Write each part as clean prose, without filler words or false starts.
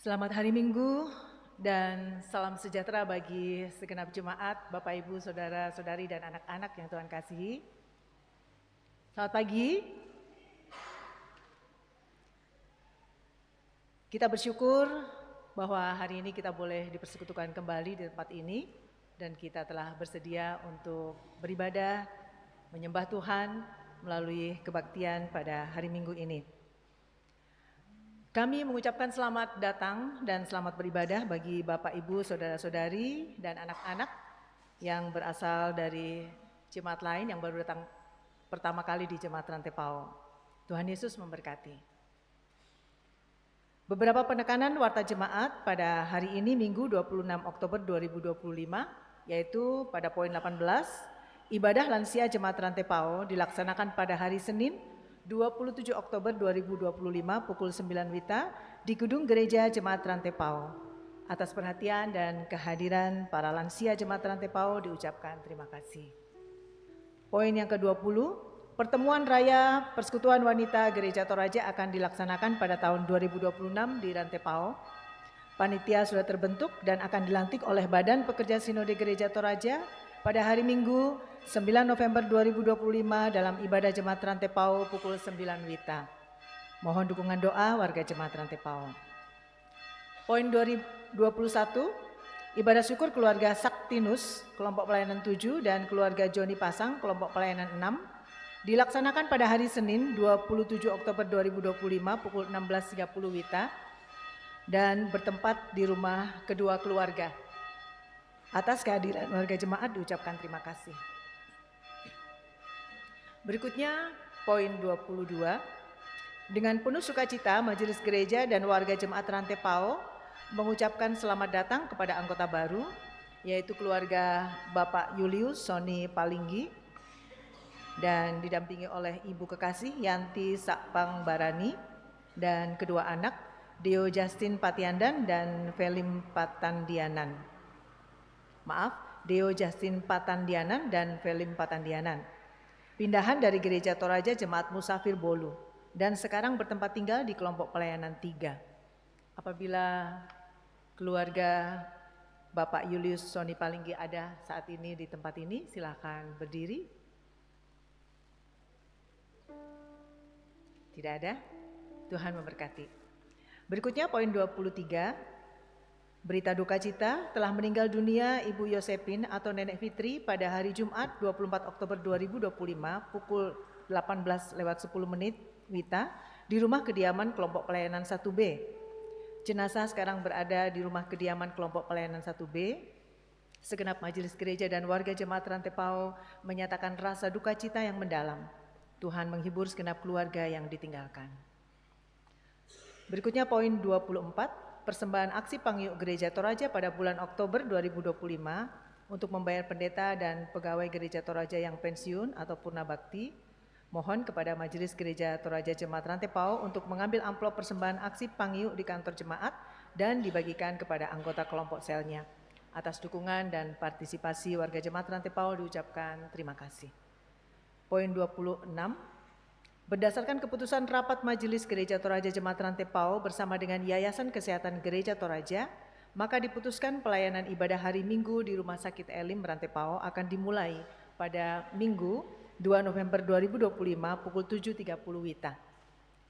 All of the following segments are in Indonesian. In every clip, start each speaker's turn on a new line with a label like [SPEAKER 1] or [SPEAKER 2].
[SPEAKER 1] Selamat hari Minggu dan salam sejahtera bagi segenap jemaat, Bapak Ibu, Saudara-saudari dan anak-anak yang Tuhan kasihi. Selamat pagi. Kita bersyukur bahwa hari ini kita boleh dipersekutukan kembali di tempat ini dan kita telah bersedia untuk beribadah, menyembah Tuhan melalui kebaktian pada hari Minggu ini. Kami mengucapkan selamat datang dan selamat beribadah bagi Bapak, Ibu, Saudara-saudari dan anak-anak yang berasal dari jemaat lain yang baru datang pertama kali di Jemaat Rantepao. Tuhan Yesus memberkati. Beberapa penekanan warta jemaat pada hari ini Minggu 26 Oktober 2025, yaitu pada poin 18, ibadah lansia Jemaat Rantepao dilaksanakan pada hari Senin 27 Oktober 2025 pukul 9 WITA di Gedung Gereja Jemaat Rantepao. Atas perhatian dan kehadiran para lansia Jemaat Rantepao diucapkan terima kasih. Poin yang ke-20, pertemuan raya Persekutuan Wanita Gereja Toraja akan dilaksanakan pada tahun 2026 di Rantepao. Panitia sudah terbentuk dan akan dilantik oleh Badan Pekerja Sinode Gereja Toraja pada hari Minggu 9 November 2025 dalam ibadah Jemaat Rantepao pukul 9 WITA. Mohon dukungan doa warga Jemaat Rantepao. Poin 21, ibadah syukur keluarga Saktinus, kelompok pelayanan 7 dan keluarga Joni Pasang, kelompok pelayanan 6, dilaksanakan pada hari Senin 27 Oktober 2025 pukul 16.30 WITA dan bertempat di rumah kedua keluarga. Atas kehadiran warga jemaat diucapkan terima kasih. Berikutnya poin 22. Dengan penuh sukacita Majelis Gereja dan warga Jemaat Rantepao mengucapkan selamat datang kepada anggota baru, yaitu keluarga Bapak Julius Soni Palinggi dan didampingi oleh Ibu Kekasih Yanti Sakpang Barani dan kedua anak Deo Justin Patiandan dan Felim Patandianan. Deo Justin Patandianan dan Felim Patandianan. Pindahan dari Gereja Toraja Jemaat Musafir Bolu dan sekarang bertempat tinggal di kelompok pelayanan 3. Apabila keluarga Bapak Julius Soni Palinggi ada saat ini di tempat ini, silakan berdiri. Tidak ada? Tuhan memberkati. Berikutnya poin 23. Berita duka cita telah meninggal dunia Ibu Yosepin atau Nenek Fitri pada hari Jumat 24 Oktober 2025 pukul 18:10 WITA di rumah kediaman kelompok pelayanan 1B. Jenazah sekarang berada di rumah kediaman kelompok pelayanan 1B. Segenap majelis gereja dan warga Jemaat Rantepao menyatakan rasa duka cita yang mendalam. Tuhan menghibur segenap keluarga yang ditinggalkan. Berikutnya poin 24. Persembahan aksi Pangyuk Gereja Toraja pada bulan Oktober 2025 untuk membayar pendeta dan pegawai Gereja Toraja yang pensiun atau purna bakti. Mohon kepada Majelis Gereja Toraja Jemaat Rantepao untuk mengambil amplop persembahan aksi Pangyuk di kantor jemaat dan dibagikan kepada anggota kelompok selnya. Atas dukungan dan partisipasi warga Jemaat Rantepao diucapkan terima kasih. Poin 26. Berdasarkan keputusan rapat Majelis Gereja Toraja Jemaat Rantepao bersama dengan Yayasan Kesehatan Gereja Toraja, maka diputuskan pelayanan ibadah hari Minggu di Rumah Sakit Elim Rantepao akan dimulai pada Minggu 2 November 2025 pukul 7.30 WITA.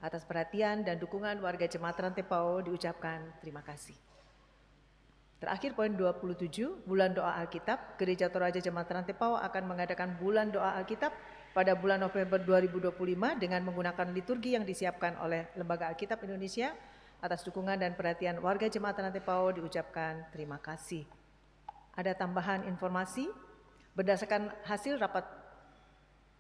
[SPEAKER 1] Atas perhatian dan dukungan warga Jemaat Rantepao diucapkan terima kasih. Terakhir poin 27, bulan doa Alkitab, Gereja Toraja Jemaat Rantepao akan mengadakan bulan doa Alkitab pada bulan November 2025 dengan menggunakan liturgi yang disiapkan oleh Lembaga Alkitab Indonesia. Atas dukungan dan perhatian warga Jemaat Rantepao diucapkan terima kasih. Ada tambahan informasi, berdasarkan hasil rapat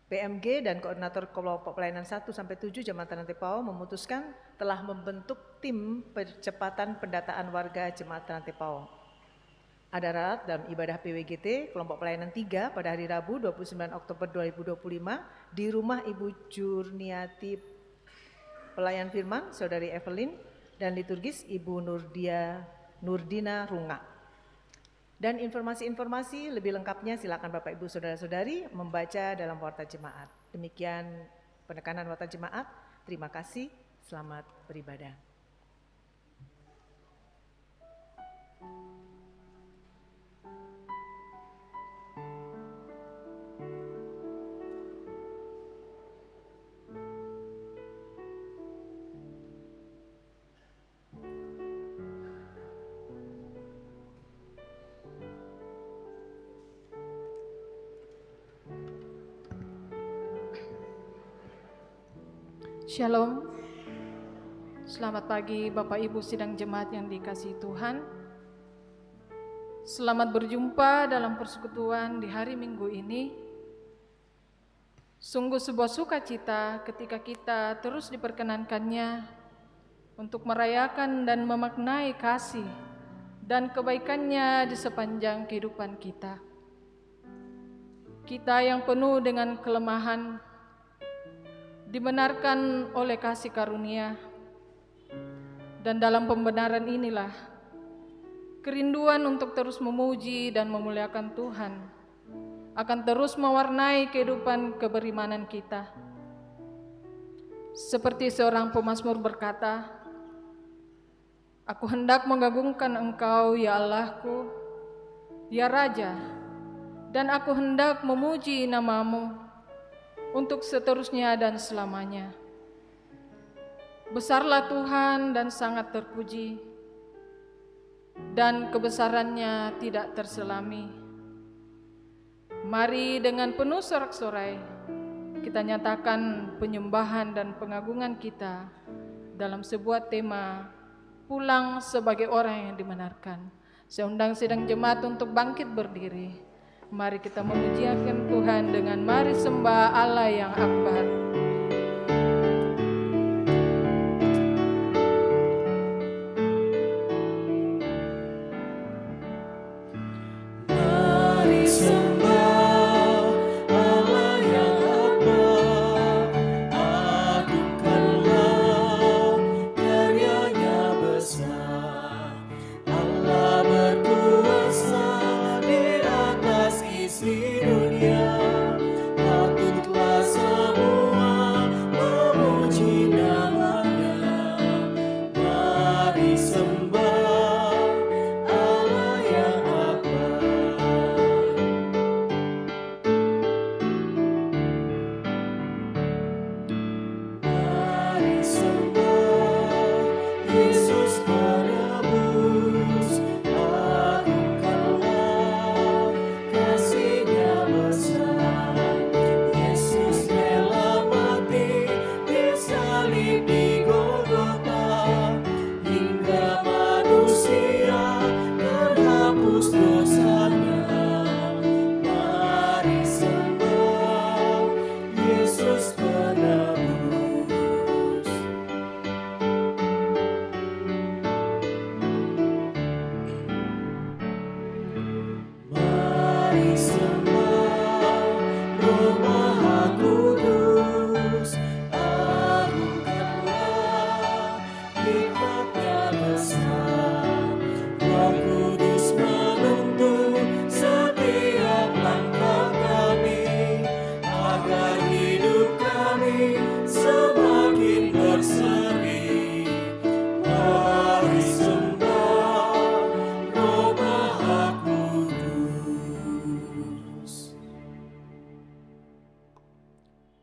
[SPEAKER 1] PMG dan Koordinator Kelompok Pelayanan 1-7 Jemaat Rantepao memutuskan telah membentuk tim percepatan pendataan warga Jemaat Rantepao. Ada ralat dalam ibadah PWGT kelompok pelayanan 3 pada hari Rabu 29 Oktober 2025 di rumah Ibu Jurniati Pelayan Firman, Saudari Evelyn, dan liturgis Ibu Nurdina Runga. Dan informasi-informasi lebih lengkapnya silakan Bapak Ibu Saudara-saudari membaca dalam warta jemaat. Demikian penekanan warta jemaat. Terima kasih, selamat beribadah.
[SPEAKER 2] Shalom. Selamat pagi Bapak Ibu sidang jemaat yang dikasihi Tuhan. Selamat berjumpa dalam persekutuan di hari Minggu ini. Sungguh sebuah sukacita ketika kita terus diperkenankannya untuk merayakan dan memaknai kasih dan kebaikannya di sepanjang kehidupan kita. Kita yang penuh dengan kelemahan dibenarkan oleh kasih karunia, dan dalam pembenaran inilah kerinduan untuk terus memuji dan memuliakan Tuhan akan terus mewarnai kehidupan keberimanan kita. Seperti seorang pemazmur berkata, "Aku hendak mengagungkan Engkau, ya Allahku, ya Raja, dan aku hendak memuji nama-Mu untuk seterusnya dan selamanya. Besarlah Tuhan dan sangat terpuji, dan kebesarannya tidak terselami." Mari dengan penuh sorak-sorai kita nyatakan penyembahan dan pengagungan kita dalam sebuah tema pulang sebagai orang yang dibenarkan. Saya undang sidang jemaat untuk bangkit berdiri. Mari kita memujiakan Tuhan dengan mari sembah Allah yang akbar.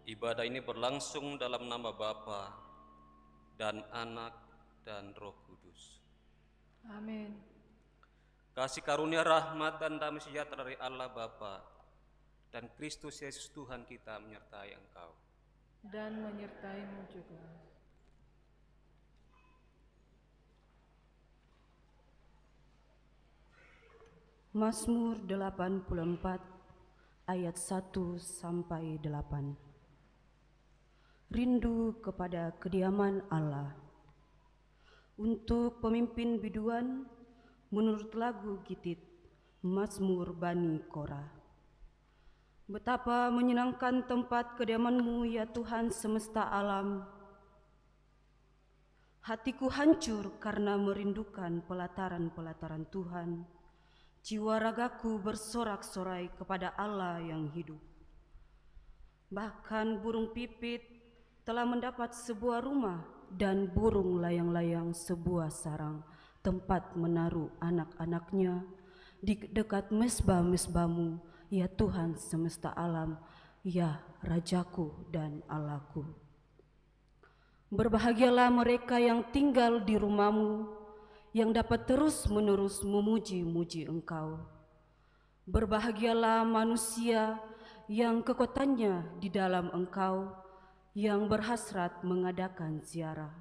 [SPEAKER 3] Ibadah ini berlangsung dalam nama Bapa dan Anak dan Roh Kudus.
[SPEAKER 2] Amin.
[SPEAKER 3] Kasih karunia, rahmat dan damai sejahtera dari Allah Bapa dan Kristus Yesus Tuhan kita menyertai engkau
[SPEAKER 2] Dan menyertai-Mu juga.
[SPEAKER 4] Mazmur 84 ayat 1 sampai 8. Rindu kepada kediaman Allah. Untuk pemimpin biduan menurut lagu Gitit, Mazmur Bani Korah. Betapa menyenangkan tempat kediaman-Mu ya Tuhan semesta alam. Hatiku hancur karena merindukan pelataran-pelataran Tuhan. Jiwa ragaku bersorak-sorai kepada Allah yang hidup. Bahkan burung pipit telah mendapat sebuah rumah dan burung layang-layang sebuah sarang tempat menaruh anak-anaknya di dekat mesbah-mesbah-Mu, ya Tuhan semesta alam, ya Rajaku dan Allahku. Berbahagialah mereka yang tinggal di rumah-Mu, yang dapat terus-menerus memuji-muji Engkau. Berbahagialah manusia yang kekuatannya di dalam Engkau, yang berhasrat mengadakan ziarah.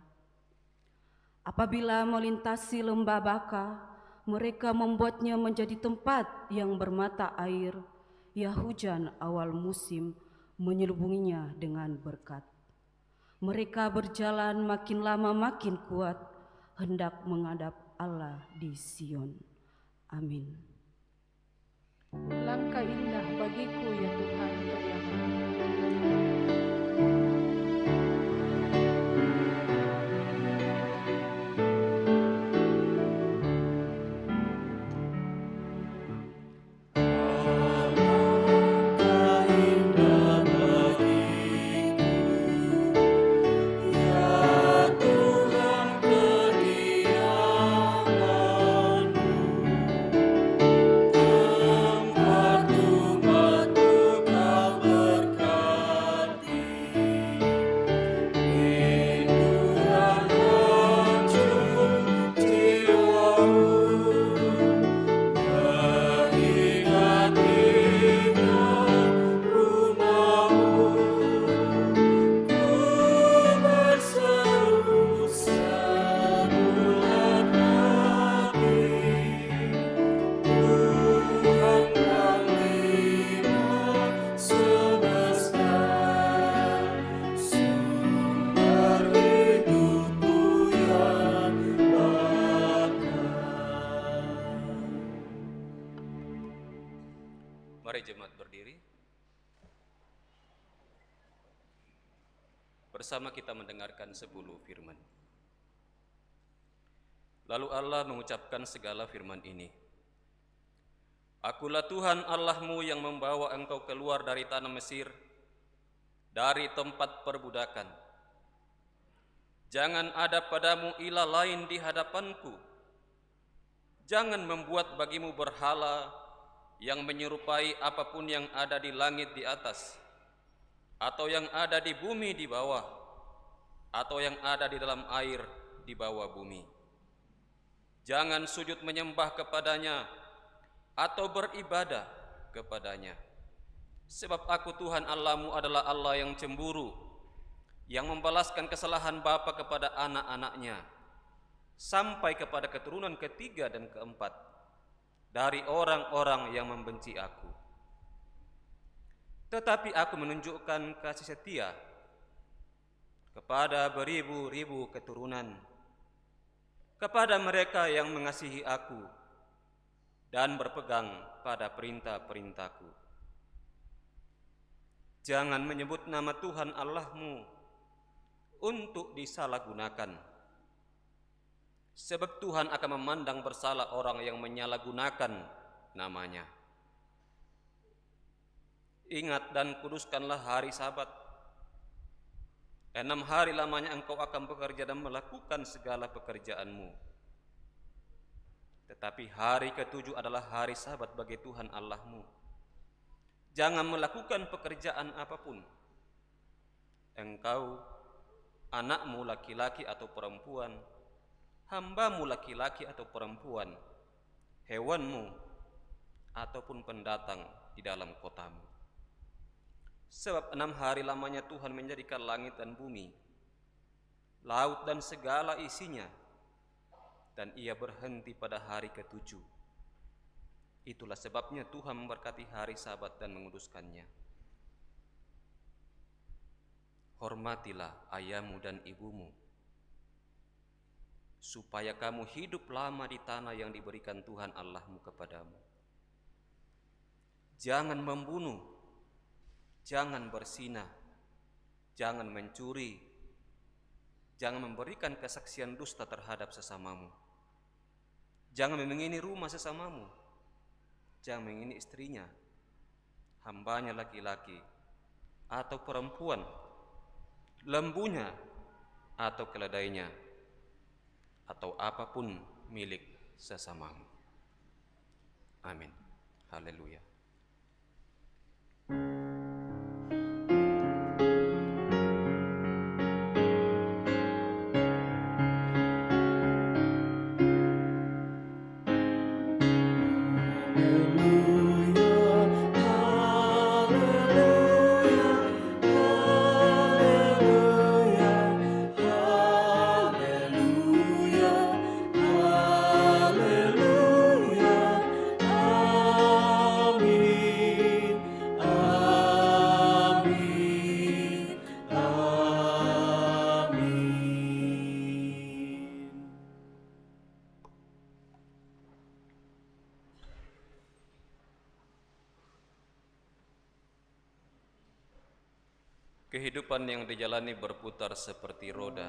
[SPEAKER 4] Apabila melintasi lembah Baka, mereka membuatnya menjadi tempat yang bermata air, ya hujan awal musim menyelubunginya dengan berkat. Mereka berjalan makin lama makin kuat, hendak menghadap Allah di Sion. Amin.
[SPEAKER 2] Langkah indah bagiku ya Tuhan kediaman.
[SPEAKER 3] Mari jemaat berdiri. Bersama kita mendengarkan 10 firman. Lalu Allah mengucapkan segala firman ini. Akulah Tuhan Allahmu yang membawa engkau keluar dari tanah Mesir, dari tempat perbudakan. Jangan ada padamu ilah lain di hadapanku. Jangan membuat bagimu berhala yang menyerupai apapun yang ada di langit di atas, atau yang ada di bumi di bawah, atau yang ada di dalam air di bawah bumi. Jangan sujud menyembah kepadanya atau beribadah kepadanya. Sebab aku Tuhan Allahmu adalah Allah yang cemburu, yang membalaskan kesalahan bapa kepada anak-anaknya, sampai kepada keturunan ketiga dan keempat dari orang-orang yang membenci aku. Tetapi aku menunjukkan kasih setia kepada beribu-ribu keturunan, kepada mereka yang mengasihi aku dan berpegang pada perintah-perintahku. Jangan menyebut nama Tuhan Allahmu untuk disalahgunakan. Sebab Tuhan akan memandang bersalah orang yang menyalahgunakan namanya. Ingat dan kuduskanlah hari Sabat. 6 hari lamanya engkau akan bekerja dan melakukan segala pekerjaanmu. Tetapi hari ke-7 adalah hari Sabat bagi Tuhan Allahmu. Jangan melakukan pekerjaan apapun. Engkau, anakmu laki-laki atau perempuan, hambamu laki-laki atau perempuan, hewanmu, ataupun pendatang di dalam kotamu. Sebab 6 hari lamanya Tuhan menjadikan langit dan bumi, laut dan segala isinya, dan ia berhenti pada hari ke-7. Itulah sebabnya Tuhan memberkati hari Sabat dan menguduskannya. Hormatilah ayahmu dan ibumu, supaya kamu hidup lama di tanah yang diberikan Tuhan Allahmu kepadamu. Jangan membunuh, jangan berzinah, jangan mencuri, jangan memberikan kesaksian dusta terhadap sesamamu. Jangan mengingini rumah sesamamu, jangan mengingini istrinya, hambanya laki-laki atau perempuan, lembunya atau keledainya, atau apapun milik sesamamu. Amin. Haleluya. Kehidupan yang dijalani berputar seperti roda,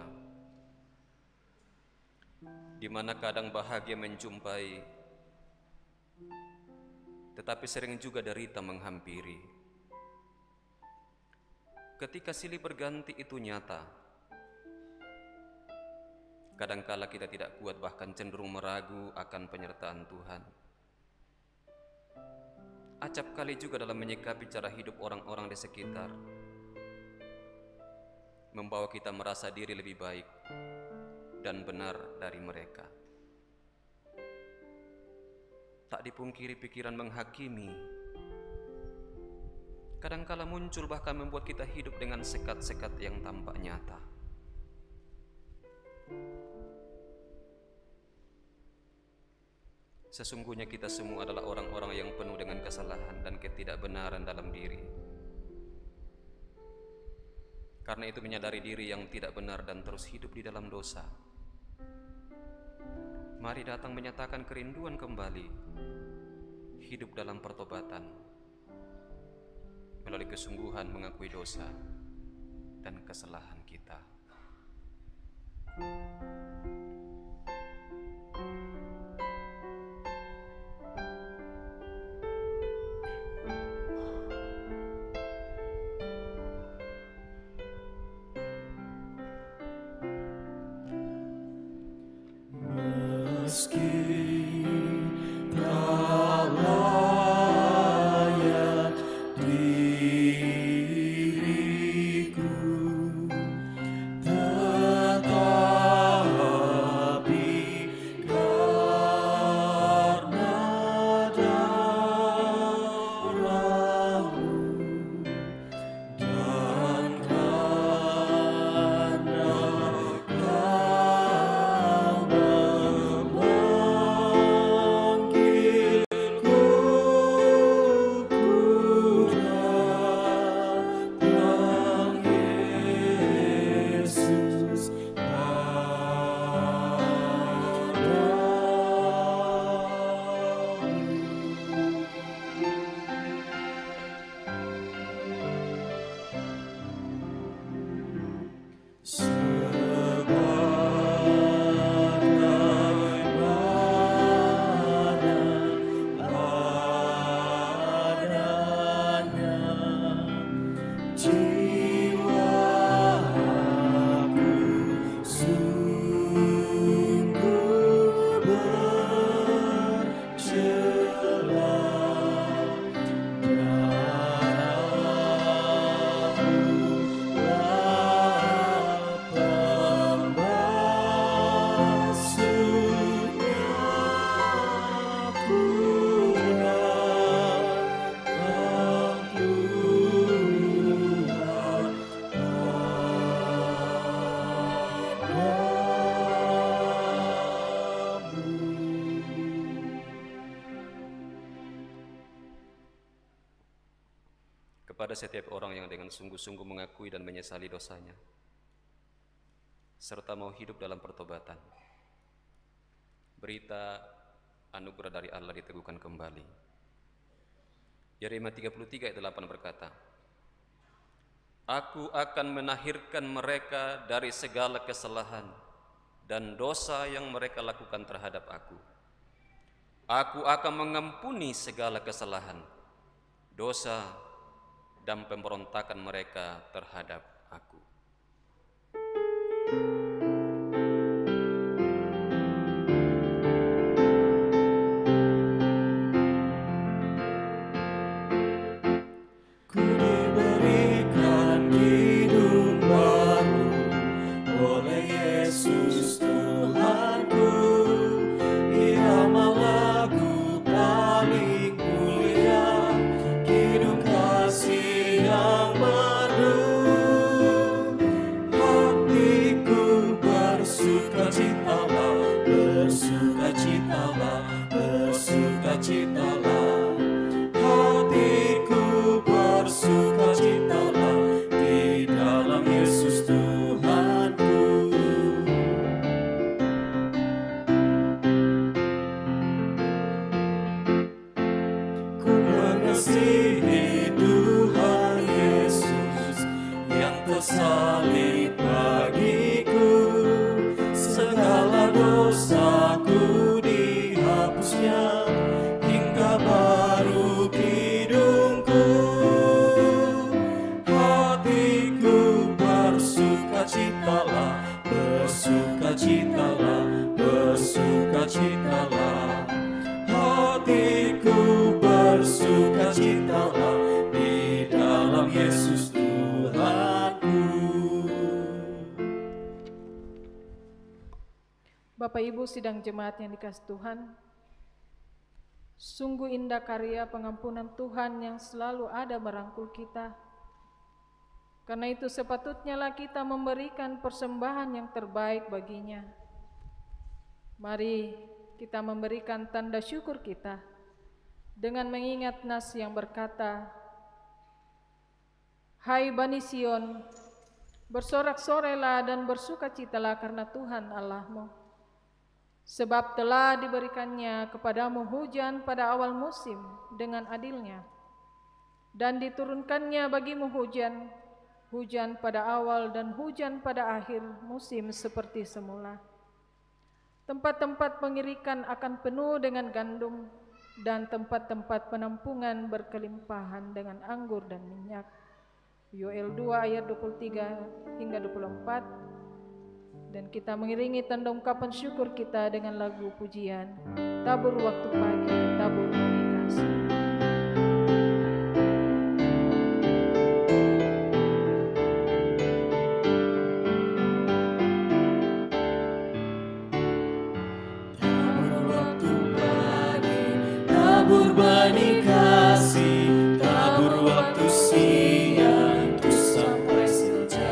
[SPEAKER 3] di mana kadang bahagia menjumpai, tetapi sering juga derita menghampiri. Ketika silih berganti itu nyata, kadangkala kita tidak kuat, bahkan cenderung meragu akan penyertaan Tuhan. Acap kali juga dalam menyikapi cara hidup orang-orang di sekitar, membawa kita merasa diri lebih baik dan benar dari mereka. Tak dipungkiri pikiran menghakimi kadangkala muncul, bahkan membuat kita hidup dengan sekat-sekat yang tampak nyata. Sesungguhnya kita semua adalah orang-orang yang penuh dengan kesalahan dan ketidakbenaran dalam diri. Karena itu menyadari diri yang tidak benar dan terus hidup di dalam dosa, mari datang menyatakan kerinduan kembali, hidup dalam pertobatan, melalui kesungguhan mengakui dosa dan kesalahan kita. Kepada setiap orang yang dengan sungguh-sungguh mengakui dan menyesali dosanya, serta mau hidup dalam pertobatan, berita anugerah dari Allah diteguhkan kembali. Yeremia 33 ayat 8 berkata, Aku akan menahirkan mereka dari segala kesalahan dan dosa yang mereka lakukan terhadap aku. Aku akan mengampuni segala kesalahan, dosa, dan pemberontakan mereka terhadap aku.
[SPEAKER 5] Ku diberikan hidup baru oleh Yesus Tuhanku, irama lagu paling mulia, kidung kasih yang merdu. Hatiku bersukacitalah, bersukacitalah, bersukacitalah. Hatiku bersukacitalah di dalam Yesus Tuhanku. Ku mengasihi Tuhan Yesus yang
[SPEAKER 2] Bapak Ibu sidang jemaat yang dikasihi Tuhan, sungguh indah karya pengampunan Tuhan yang selalu ada merangkul kita. Karena itu sepatutnya lah kita memberikan persembahan yang terbaik baginya. Mari kita memberikan tanda syukur kita dengan mengingat nas yang berkata, "Hai Bani Sion, bersorak-sorailah dan bersukacitalah karena Tuhan Allahmu. Sebab telah diberikannya kepadamu hujan pada awal musim dengan adilnya, dan diturunkannya bagimu hujan, hujan pada awal dan hujan pada akhir musim seperti semula. Tempat-tempat pengirikan akan penuh dengan gandum, dan tempat-tempat penampungan berkelimpahan dengan anggur dan minyak." Yoel 2 ayat 23 hingga 24. Dan kita mengiringi tanda ungkapan syukur kita dengan lagu pujian Tabur Waktu Pagi, Tabur Hari Kasih.
[SPEAKER 5] Tabur waktu pagi, tabur benih kasih, tabur waktu siang, terus sampai senja.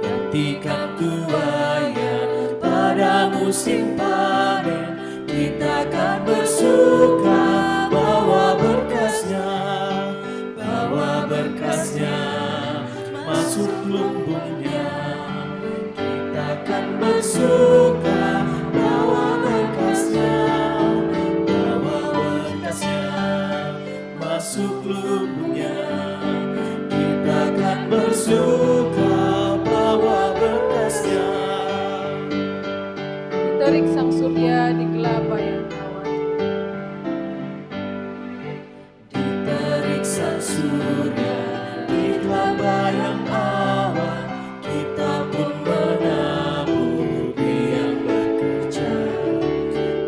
[SPEAKER 5] Gantikan tuaian pada musim panen, kita akan bersuka bawa berkasnya, masuk lumbungnya. Kita akan bersuka bawa berkasnya, masuk lumbungnya. Kita akan bersuka bawa berkasnya.
[SPEAKER 2] Diterik sang surya di kelabayan awan.
[SPEAKER 5] Diterik sang surya di kelabayan awan, kita pun menabur yang bekerja.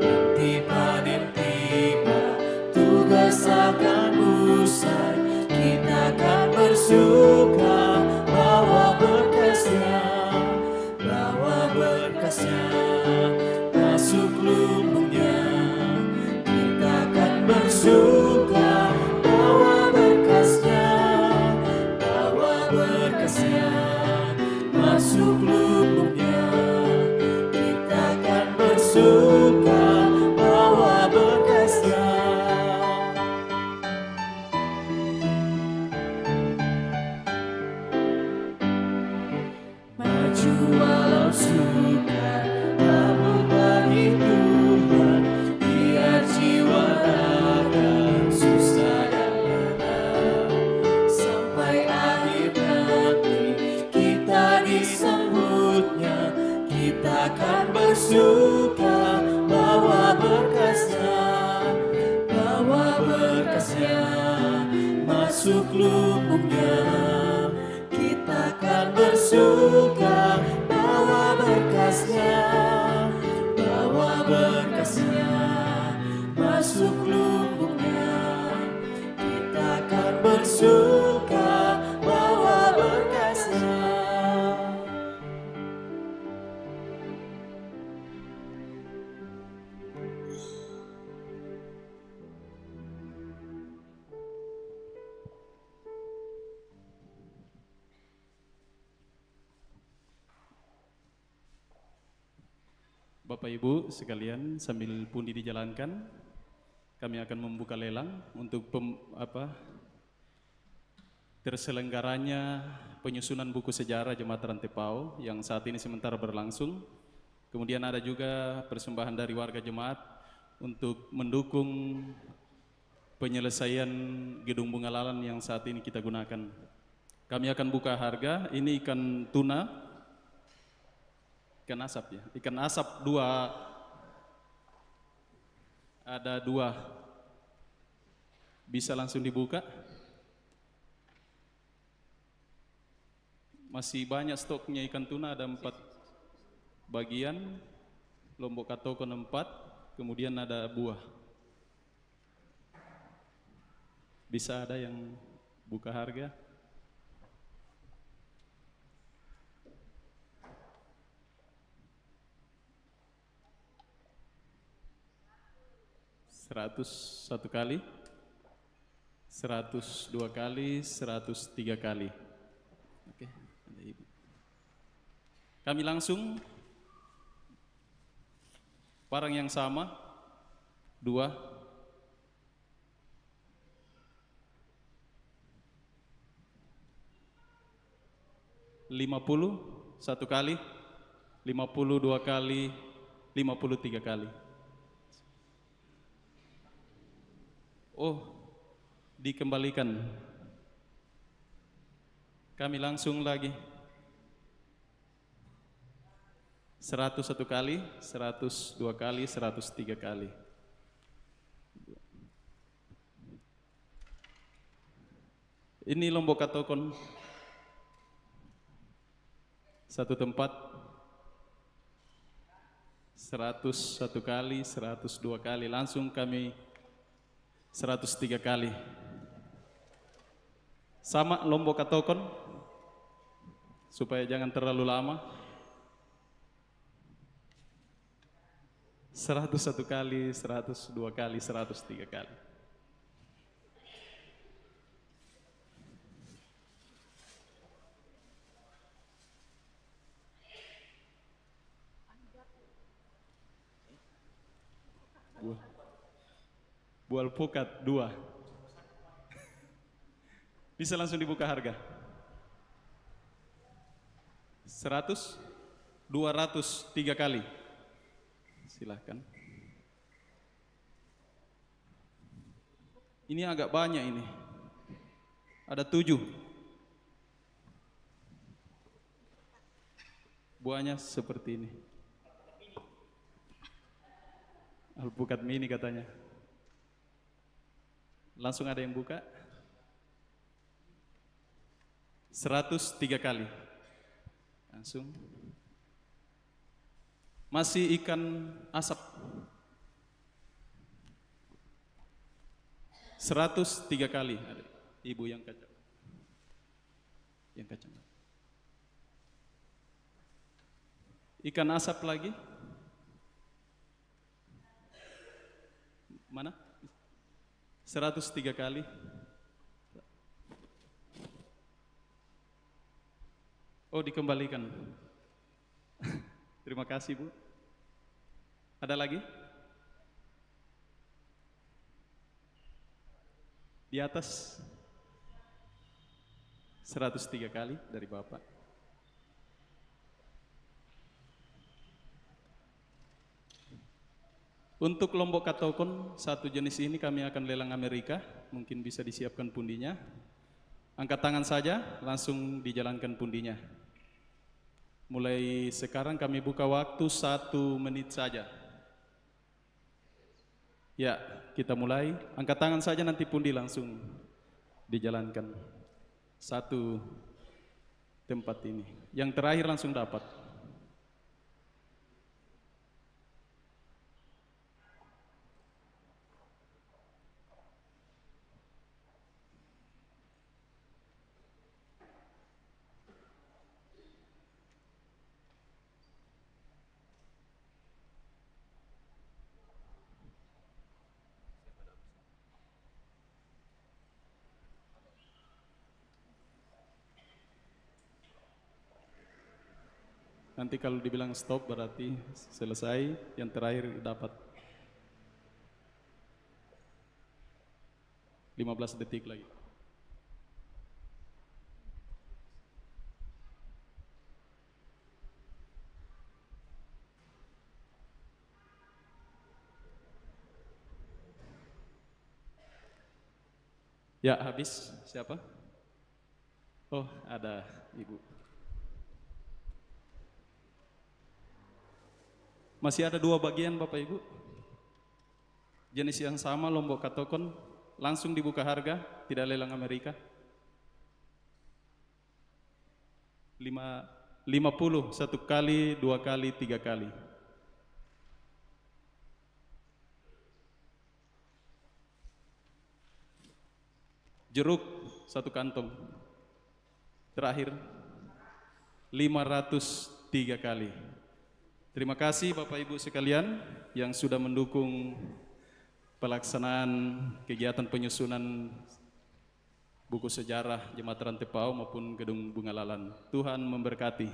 [SPEAKER 5] Nanti panen tiba, tugas akan usai, kita akan bersuka bawa berkasnya, masuk lumbungnya. Kita akan bersuka bawa berkasnya, masuk lumbungnya. Kita akan bersuka bawa berkasnya. Maju walau sukar, tabur bagi Tuhan, biar jiwa raga susah dan lelah. Sampai akhir nanti kita disambutnya, kita akan bersuka bawa berkasnya, masuk lumbungnya. Kita akan bersuka bawa berkasnya, masuk lumbungnya. Kita akan bersuka bawa berkasnya.
[SPEAKER 6] Bapak Ibu sekalian, sambil pundi dijalankan, kami akan membuka lelang untuk terselenggaranya penyusunan buku sejarah Jemaat Rantepao yang saat ini sementara berlangsung. Kemudian ada juga persembahan dari warga jemaat untuk mendukung penyelesaian gedung bunga lalan yang saat ini kita gunakan. Kami akan buka harga. Ini ikan tuna, ikan asap ya, ikan asap ada dua, bisa langsung dibuka. Masih banyak stoknya ikan tuna, ada 4 bagian, lombok katokon 4, kemudian ada buah. Bisa ada yang buka harga? 101 kali, 102 kali, 103 kali. Oke, ada Ibu. Kami langsung barang yang sama, 2, 50 1 kali, 52 kali, 53 kali. Oh, dikembalikan. Kami langsung lagi. 101 kali, 102 kali, 103 kali. Ini Lombok Katokon. Satu tempat. 101 kali, 102 kali. Langsung kami 103 kali. Sama Lombok Katokon. Supaya jangan terlalu lama. 101 kali, 102 kali, 103 kali. Bu alpukat 2. Bisa langsung dibuka harga. 100, 200, 3 kali. Silahkan. Ini agak banyak ini. Ada 7. Buahnya seperti ini. Alpukat mini katanya. Langsung ada yang buka. 103 kali. Langsung. Masih ikan asap. 103 kali. Ada ibu yang kacang. Yang kacang. Ikan asap lagi. Mana? 103 kali. Oh, dikembalikan. Terima kasih, Bu. Ada lagi? Di atas 103 kali dari Bapak. Untuk Lombok Katokon, satu jenis ini kami akan lelang Amerika, mungkin bisa disiapkan pundinya. Angkat tangan saja, langsung dijalankan pundinya. Mulai sekarang kami buka waktu 1 menit saja. Ya, kita mulai. Angkat tangan saja, nanti pundi langsung dijalankan. 1 tempat ini. Yang terakhir langsung dapat. Nanti kalau dibilang stop berarti selesai, yang terakhir dapat 15 detik lagi. Ya, habis. Siapa? Oh, ada Ibu. Masih ada 2 bagian Bapak Ibu. Jenis yang sama Lombok Katokon, langsung dibuka harga, tidak lelang Amerika. 50 1 kali, 2 kali, 3 kali. Jeruk 1 kantong. Terakhir 503 kali. Terima kasih Bapak Ibu sekalian yang sudah mendukung pelaksanaan kegiatan penyusunan buku sejarah Jemaat Rantepau maupun Gedung Bunga Lalan. Tuhan memberkati.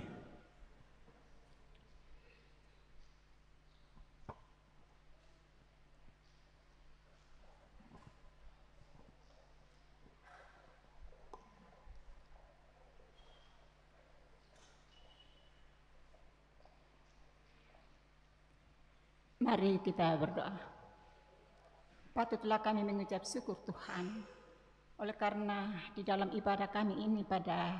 [SPEAKER 7] Mari kita berdoa. Patutlah kami mengucap syukur Tuhan, oleh karena di dalam ibadah kami ini pada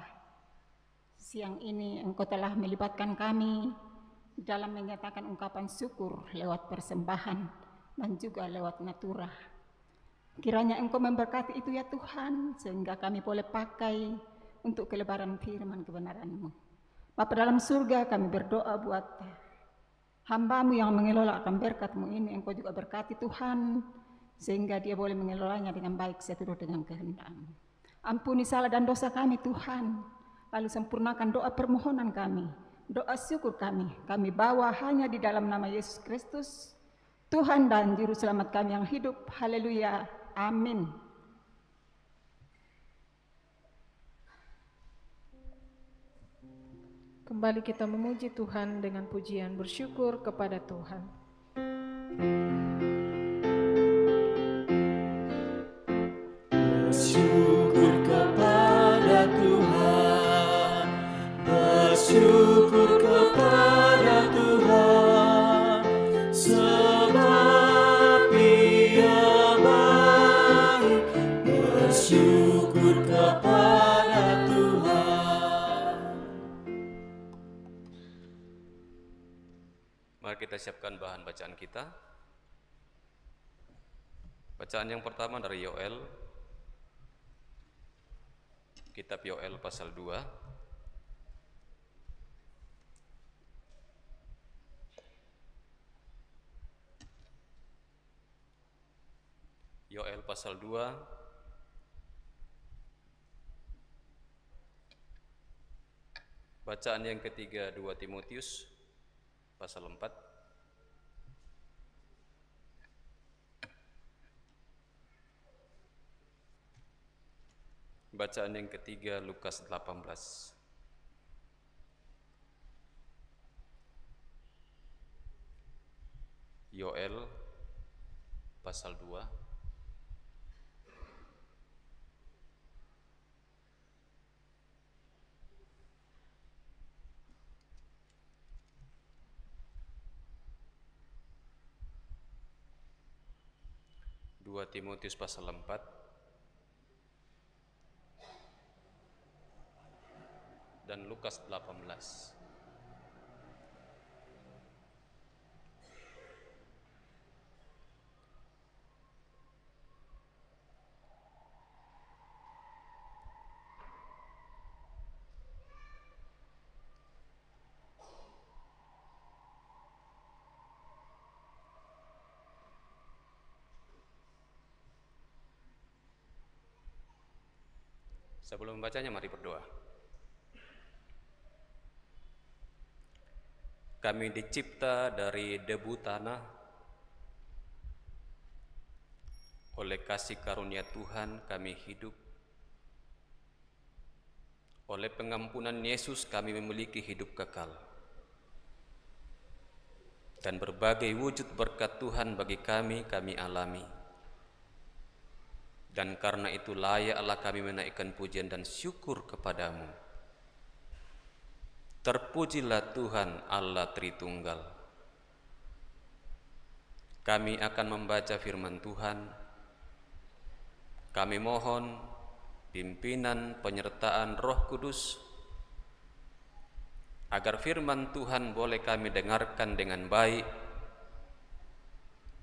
[SPEAKER 7] siang ini Engkau telah melibatkan kami dalam menyatakan ungkapan syukur lewat persembahan dan juga lewat naturah. Kiranya Engkau memberkati itu ya Tuhan, sehingga kami boleh pakai untuk kelebaran firman kebenaran-Mu. Bapa dalam surga, kami berdoa buat hamba-Mu yang mengelola akan berkat-Mu ini, Engkau juga berkati Tuhan, sehingga dia boleh mengelolanya dengan baik seturut dengan kehendak-Mu. Ampuni salah dan dosa kami Tuhan, lalu sempurnakan doa permohonan kami, doa syukur kami bawa hanya di dalam nama Yesus Kristus, Tuhan dan Juru Selamat kami yang hidup. Haleluya, amin.
[SPEAKER 2] Kembali kita memuji Tuhan dengan pujian bersyukur kepada Tuhan.
[SPEAKER 5] Bersyukur kepada Tuhan, bersyukur kepada Tuhan, sebab Dia baik. Bersyukur kepada Tuhan.
[SPEAKER 3] Mari kita siapkan bahan bacaan kita. Bacaan yang pertama dari Yoel, kitab Yoel pasal 2. Yoel pasal 2 bacaan yang ketiga 2 Timotius pasal 4. Bacaan yang ketiga Lukas 18. Yoel pasal 2. Timotius pasal 4 dan Lukas 18. Sebelum membacanya, mari berdoa. Kami dicipta dari debu tanah. Oleh kasih karunia Tuhan kami hidup. Oleh pengampunan Yesus kami memiliki hidup kekal. Dan berbagai wujud berkat Tuhan bagi kami alami. Dan karena itu layaklah kami menaikkan pujian dan syukur kepadamu. Terpujilah Tuhan Allah Tritunggal. Kami akan membaca firman Tuhan. Kami mohon pimpinan penyertaan Roh Kudus, agar firman Tuhan boleh kami dengarkan dengan baik,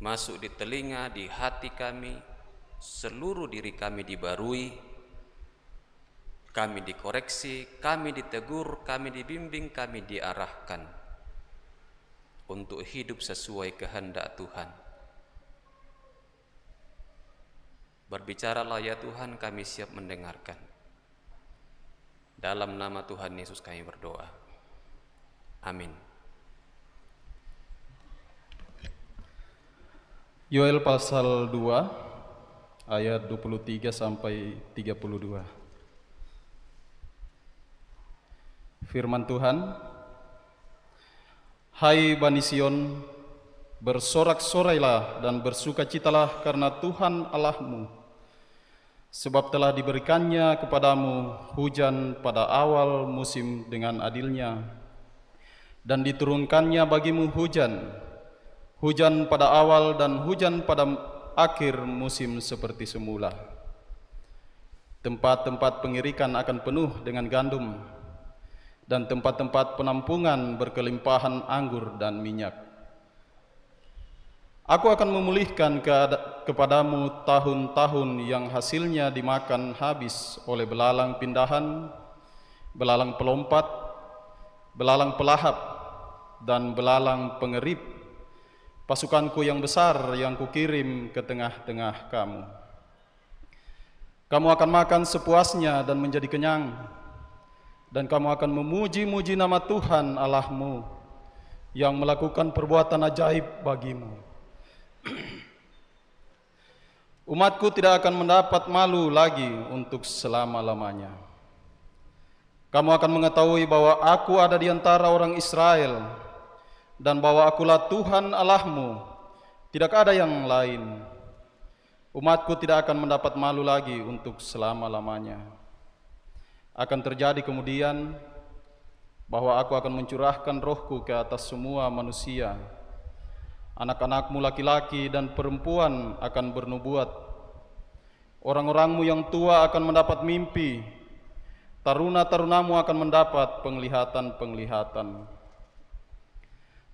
[SPEAKER 3] masuk di telinga, di hati kami, seluruh diri kami dibarui, kami dikoreksi, kami ditegur, kami dibimbing, kami diarahkan untuk hidup sesuai kehendak Tuhan. Berbicaralah ya Tuhan, kami siap mendengarkan. Dalam nama Tuhan Yesus kami berdoa. Amin.
[SPEAKER 6] Yoel pasal 2 ayat 23 sampai 32. Firman Tuhan, hai Bani Sion, bersorak-sorailah dan bersukacitalah karena Tuhan Allahmu, sebab telah diberikannya kepadamu hujan pada awal musim dengan adilnya, dan diturunkannya bagimu hujan pada awal dan hujan pada akhir musim seperti semula. Tempat-tempat pengirikan akan penuh dengan gandum, dan tempat-tempat penampungan berkelimpahan anggur dan minyak. Aku akan memulihkan kepadamu tahun-tahun yang hasilnya dimakan habis oleh belalang pindahan, belalang pelompat, belalang pelahap, dan belalang pengerip, pasukanku yang besar yang kukirim ke tengah-tengah kamu. Kamu akan makan sepuasnya dan menjadi kenyang, dan kamu akan memuji-muji nama Tuhan Allahmu yang melakukan perbuatan ajaib bagimu. Umatku tidak akan mendapat malu lagi untuk selama-lamanya. Kamu akan mengetahui bahwa aku ada di antara orang Israel, dan bahwa akulah Tuhan Allahmu, tidak ada yang lain. Umatku tidak akan mendapat malu lagi untuk selama-lamanya. Akan terjadi kemudian bahwa aku akan mencurahkan rohku ke atas semua manusia. Anak-anakmu laki-laki dan perempuan akan bernubuat. Orang-orangmu yang tua akan mendapat mimpi. Taruna-tarunamu akan mendapat penglihatan-penglihatan.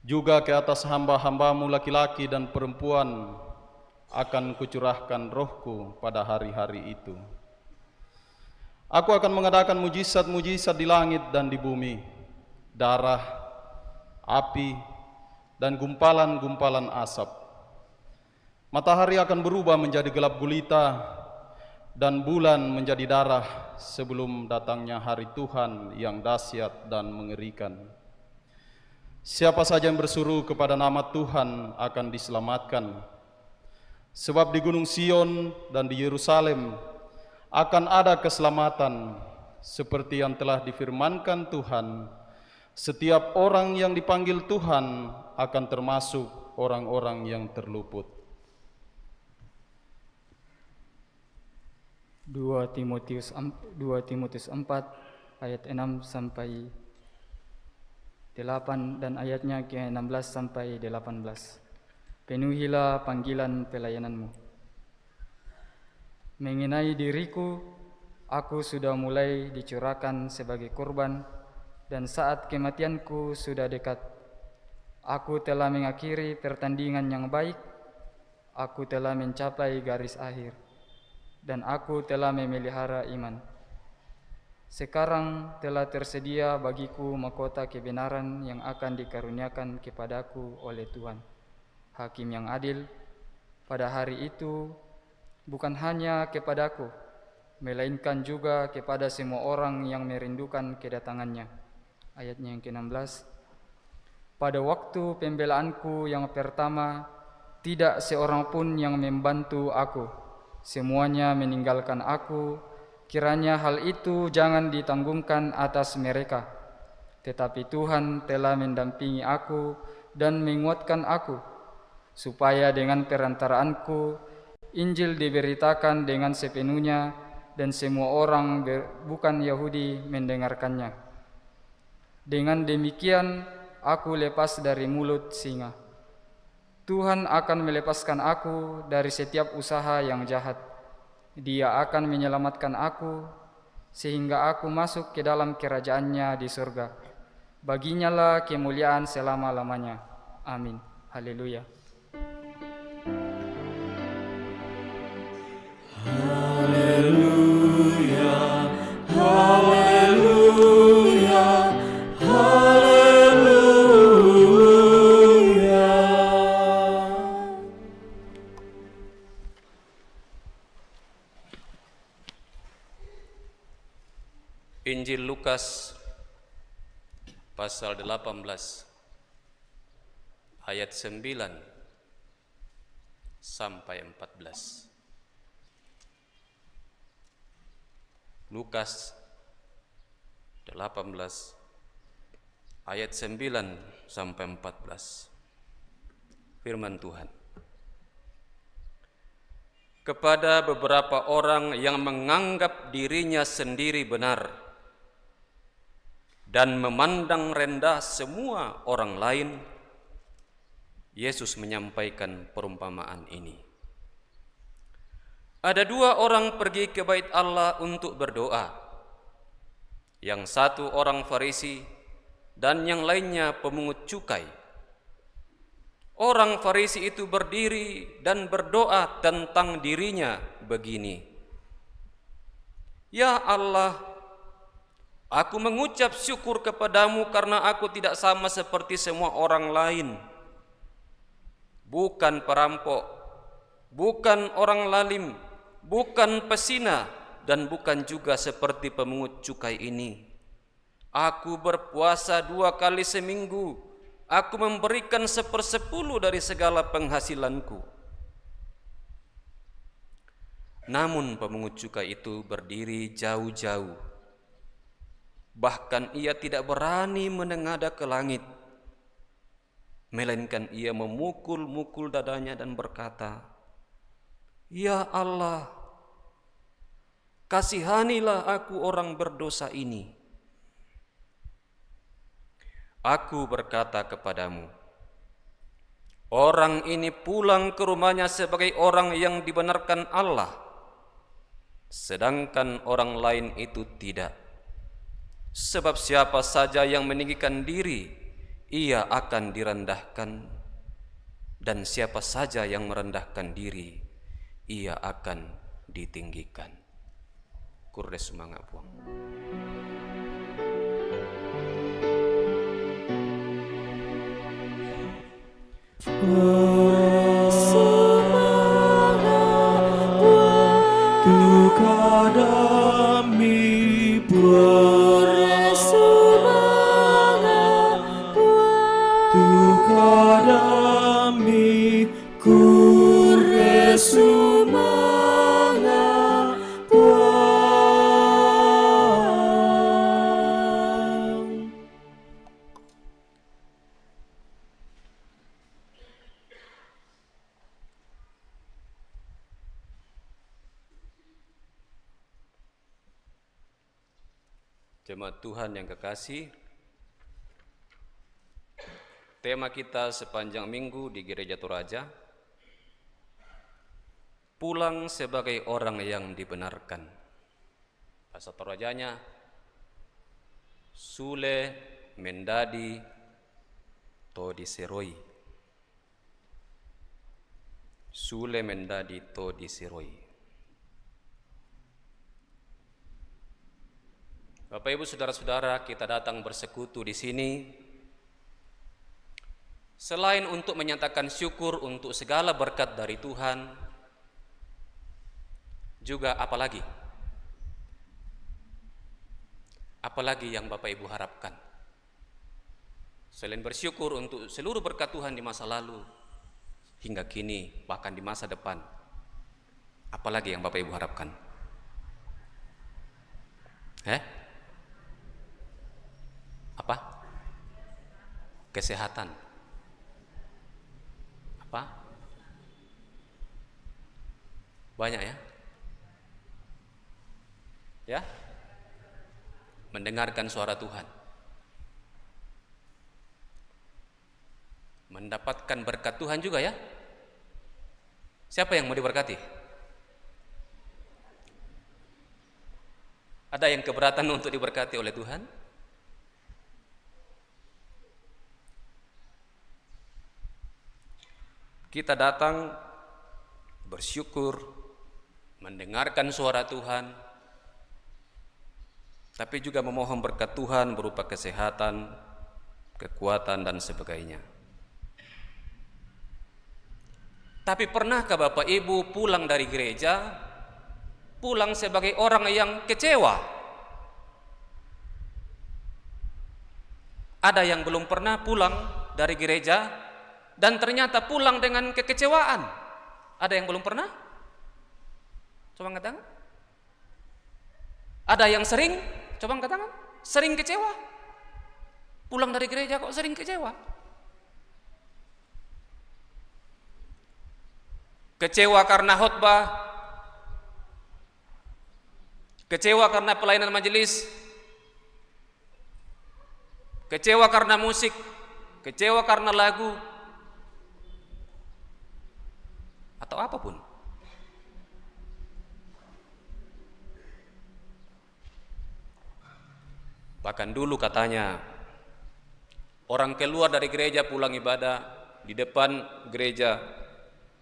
[SPEAKER 6] Juga ke atas hamba-hambamu laki-laki dan perempuan akan kucurahkan rohku pada hari-hari itu. Aku akan mengadakan mujizat-mujizat di langit dan di bumi, darah, api, dan gumpalan-gumpalan asap. Matahari akan berubah menjadi gelap gulita, dan bulan menjadi darah sebelum datangnya hari Tuhan yang dahsyat dan mengerikan. Siapa saja yang berseru kepada nama Tuhan akan diselamatkan. Sebab di Gunung Sion dan di Yerusalem akan ada keselamatan, seperti yang telah difirmankan Tuhan. Setiap orang yang dipanggil Tuhan akan termasuk orang-orang yang terluput.
[SPEAKER 8] 2 Timotius 4 ayat 6 sampai 8 dan ayatnya ke-16 sampai 18. Penuhilah panggilan pelayananmu. Mengenai diriku, aku sudah mulai dicurahkan sebagai korban, dan saat kematianku sudah dekat. Aku telah mengakhiri pertandingan yang baik, aku telah mencapai garis akhir, dan aku telah memelihara iman. Sekarang telah tersedia bagiku mahkota kebenaran yang akan dikaruniakan kepadaku oleh Tuhan, Hakim yang adil, pada hari itu, bukan hanya kepadaku, melainkan juga kepada semua orang yang merindukan kedatangannya. Ayatnya yang ke-16. Pada waktu pembelaanku yang pertama, tidak seorang pun yang membantu aku. Semuanya meninggalkan aku. Kiranya hal itu jangan ditanggungkan atas mereka. Tetapi Tuhan telah mendampingi aku dan menguatkan aku, supaya dengan perantaraanku Injil diberitakan dengan sepenuhnya dan semua orang bukan Yahudi mendengarkannya. Dengan demikian aku lepas dari mulut singa. Tuhan akan melepaskan aku dari setiap usaha yang jahat. Dia akan menyelamatkan aku sehingga aku masuk ke dalam kerajaan-Nya di surga. Baginya lah kemuliaan selama-lamanya. Amin. Haleluya.
[SPEAKER 5] Haleluya, haleluya, haleluya.
[SPEAKER 3] Injil Lukas pasal 18 ayat 9 sampai 14. Lukas 18 ayat 9 sampai 14. Firman Tuhan. Kepada beberapa orang yang menganggap dirinya sendiri benar dan memandang rendah semua orang lain, Yesus menyampaikan perumpamaan ini. Ada dua orang pergi ke bait Allah untuk berdoa. Yang satu orang Farisi dan yang lainnya pemungut cukai. Orang Farisi itu berdiri dan berdoa tentang dirinya begini. Ya Allah, aku mengucap syukur kepadamu karena aku tidak sama seperti semua orang lain. Bukan perampok, bukan orang lalim, bukan pesina, dan bukan juga seperti pemungut cukai ini. Aku berpuasa 2 kali seminggu. Aku memberikan 1/10 dari segala penghasilanku. Namun pemungut cukai itu berdiri jauh-jauh. Bahkan ia tidak berani menengadah ke langit, melainkan ia memukul-mukul dadanya dan berkata, Ya Allah, kasihanilah aku orang berdosa ini. Aku berkata kepadamu, orang ini pulang ke rumahnya sebagai orang yang dibenarkan Allah, sedangkan orang lain itu tidak. Sebab siapa saja yang meninggikan diri, ia akan direndahkan, dan siapa saja yang merendahkan diri, ia akan ditinggikan. Kurde semangat buang. Jemaat Tuhan yang kekasih, tema kita sepanjang minggu di Gereja Toraja, pulang sebagai orang yang dibenarkan. Bahasa Torajanya, sule mendadi to diseroi. Sule mendadi to diseroi. Bapak Ibu saudara-saudara, kita datang bersekutu di sini selain untuk menyatakan syukur untuk segala berkat dari Tuhan, juga apalagi yang Bapak Ibu harapkan. Selain bersyukur untuk seluruh berkat Tuhan di masa lalu hingga kini, bahkan di masa depan, apalagi yang Bapak Ibu harapkan? Apa? Kesehatan. Apa? Banyak ya? Ya? Mendengarkan suara Tuhan. Mendapatkan berkat Tuhan juga ya? Siapa yang mau diberkati? Ada yang keberatan untuk diberkati oleh Tuhan? Kita datang bersyukur, mendengarkan suara Tuhan, tapi juga memohon berkat Tuhan berupa kesehatan, kekuatan, dan sebagainya. Tapi pernahkah Bapak Ibu pulang dari gereja, pulang sebagai orang yang kecewa? Ada yang belum pernah pulang dari gereja dan ternyata pulang dengan kekecewaan. Ada yang belum pernah? Coba angkat tangan. Ada yang sering? Coba angkat tangan. Sering kecewa? Pulang dari gereja kok sering kecewa? Kecewa karena khotbah, kecewa karena pelayanan majelis, kecewa karena musik, kecewa karena lagu, atau apapun. Bahkan dulu katanya orang keluar dari gereja pulang ibadah, di depan gereja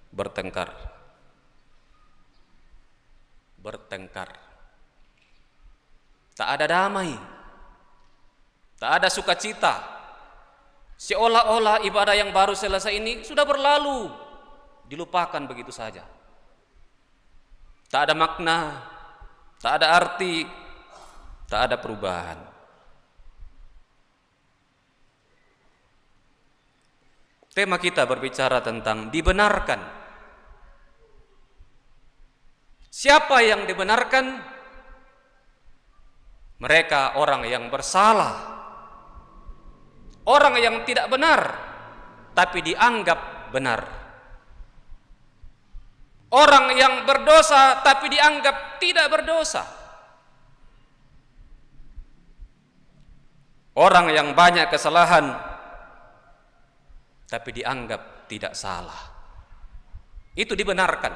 [SPEAKER 3] bertengkar. Tak ada damai, tak ada sukacita. Seolah-olah ibadah yang baru selesai ini sudah berlalu, dilupakan begitu saja. Tak ada makna, tak ada arti, tak ada perubahan. Tema kita berbicara tentang dibenarkan. Siapa yang dibenarkan? Mereka orang yang bersalah, orang yang tidak benar tapi dianggap benar, orang yang berdosa tapi dianggap tidak berdosa, orang yang banyak kesalahan tapi dianggap tidak salah. Itu dibenarkan,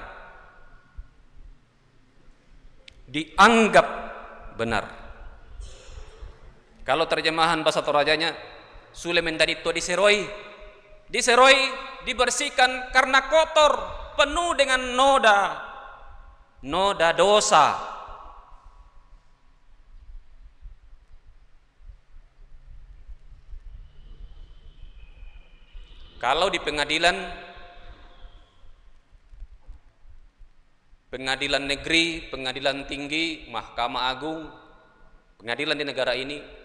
[SPEAKER 3] dianggap benar. Kalau terjemahan bahasa Torajanya, Sule mendarito diseroi, dibersihkan karena kotor, penuh dengan noda dosa. Kalau di pengadilan negeri, pengadilan tinggi, Mahkamah Agung, pengadilan di negara ini,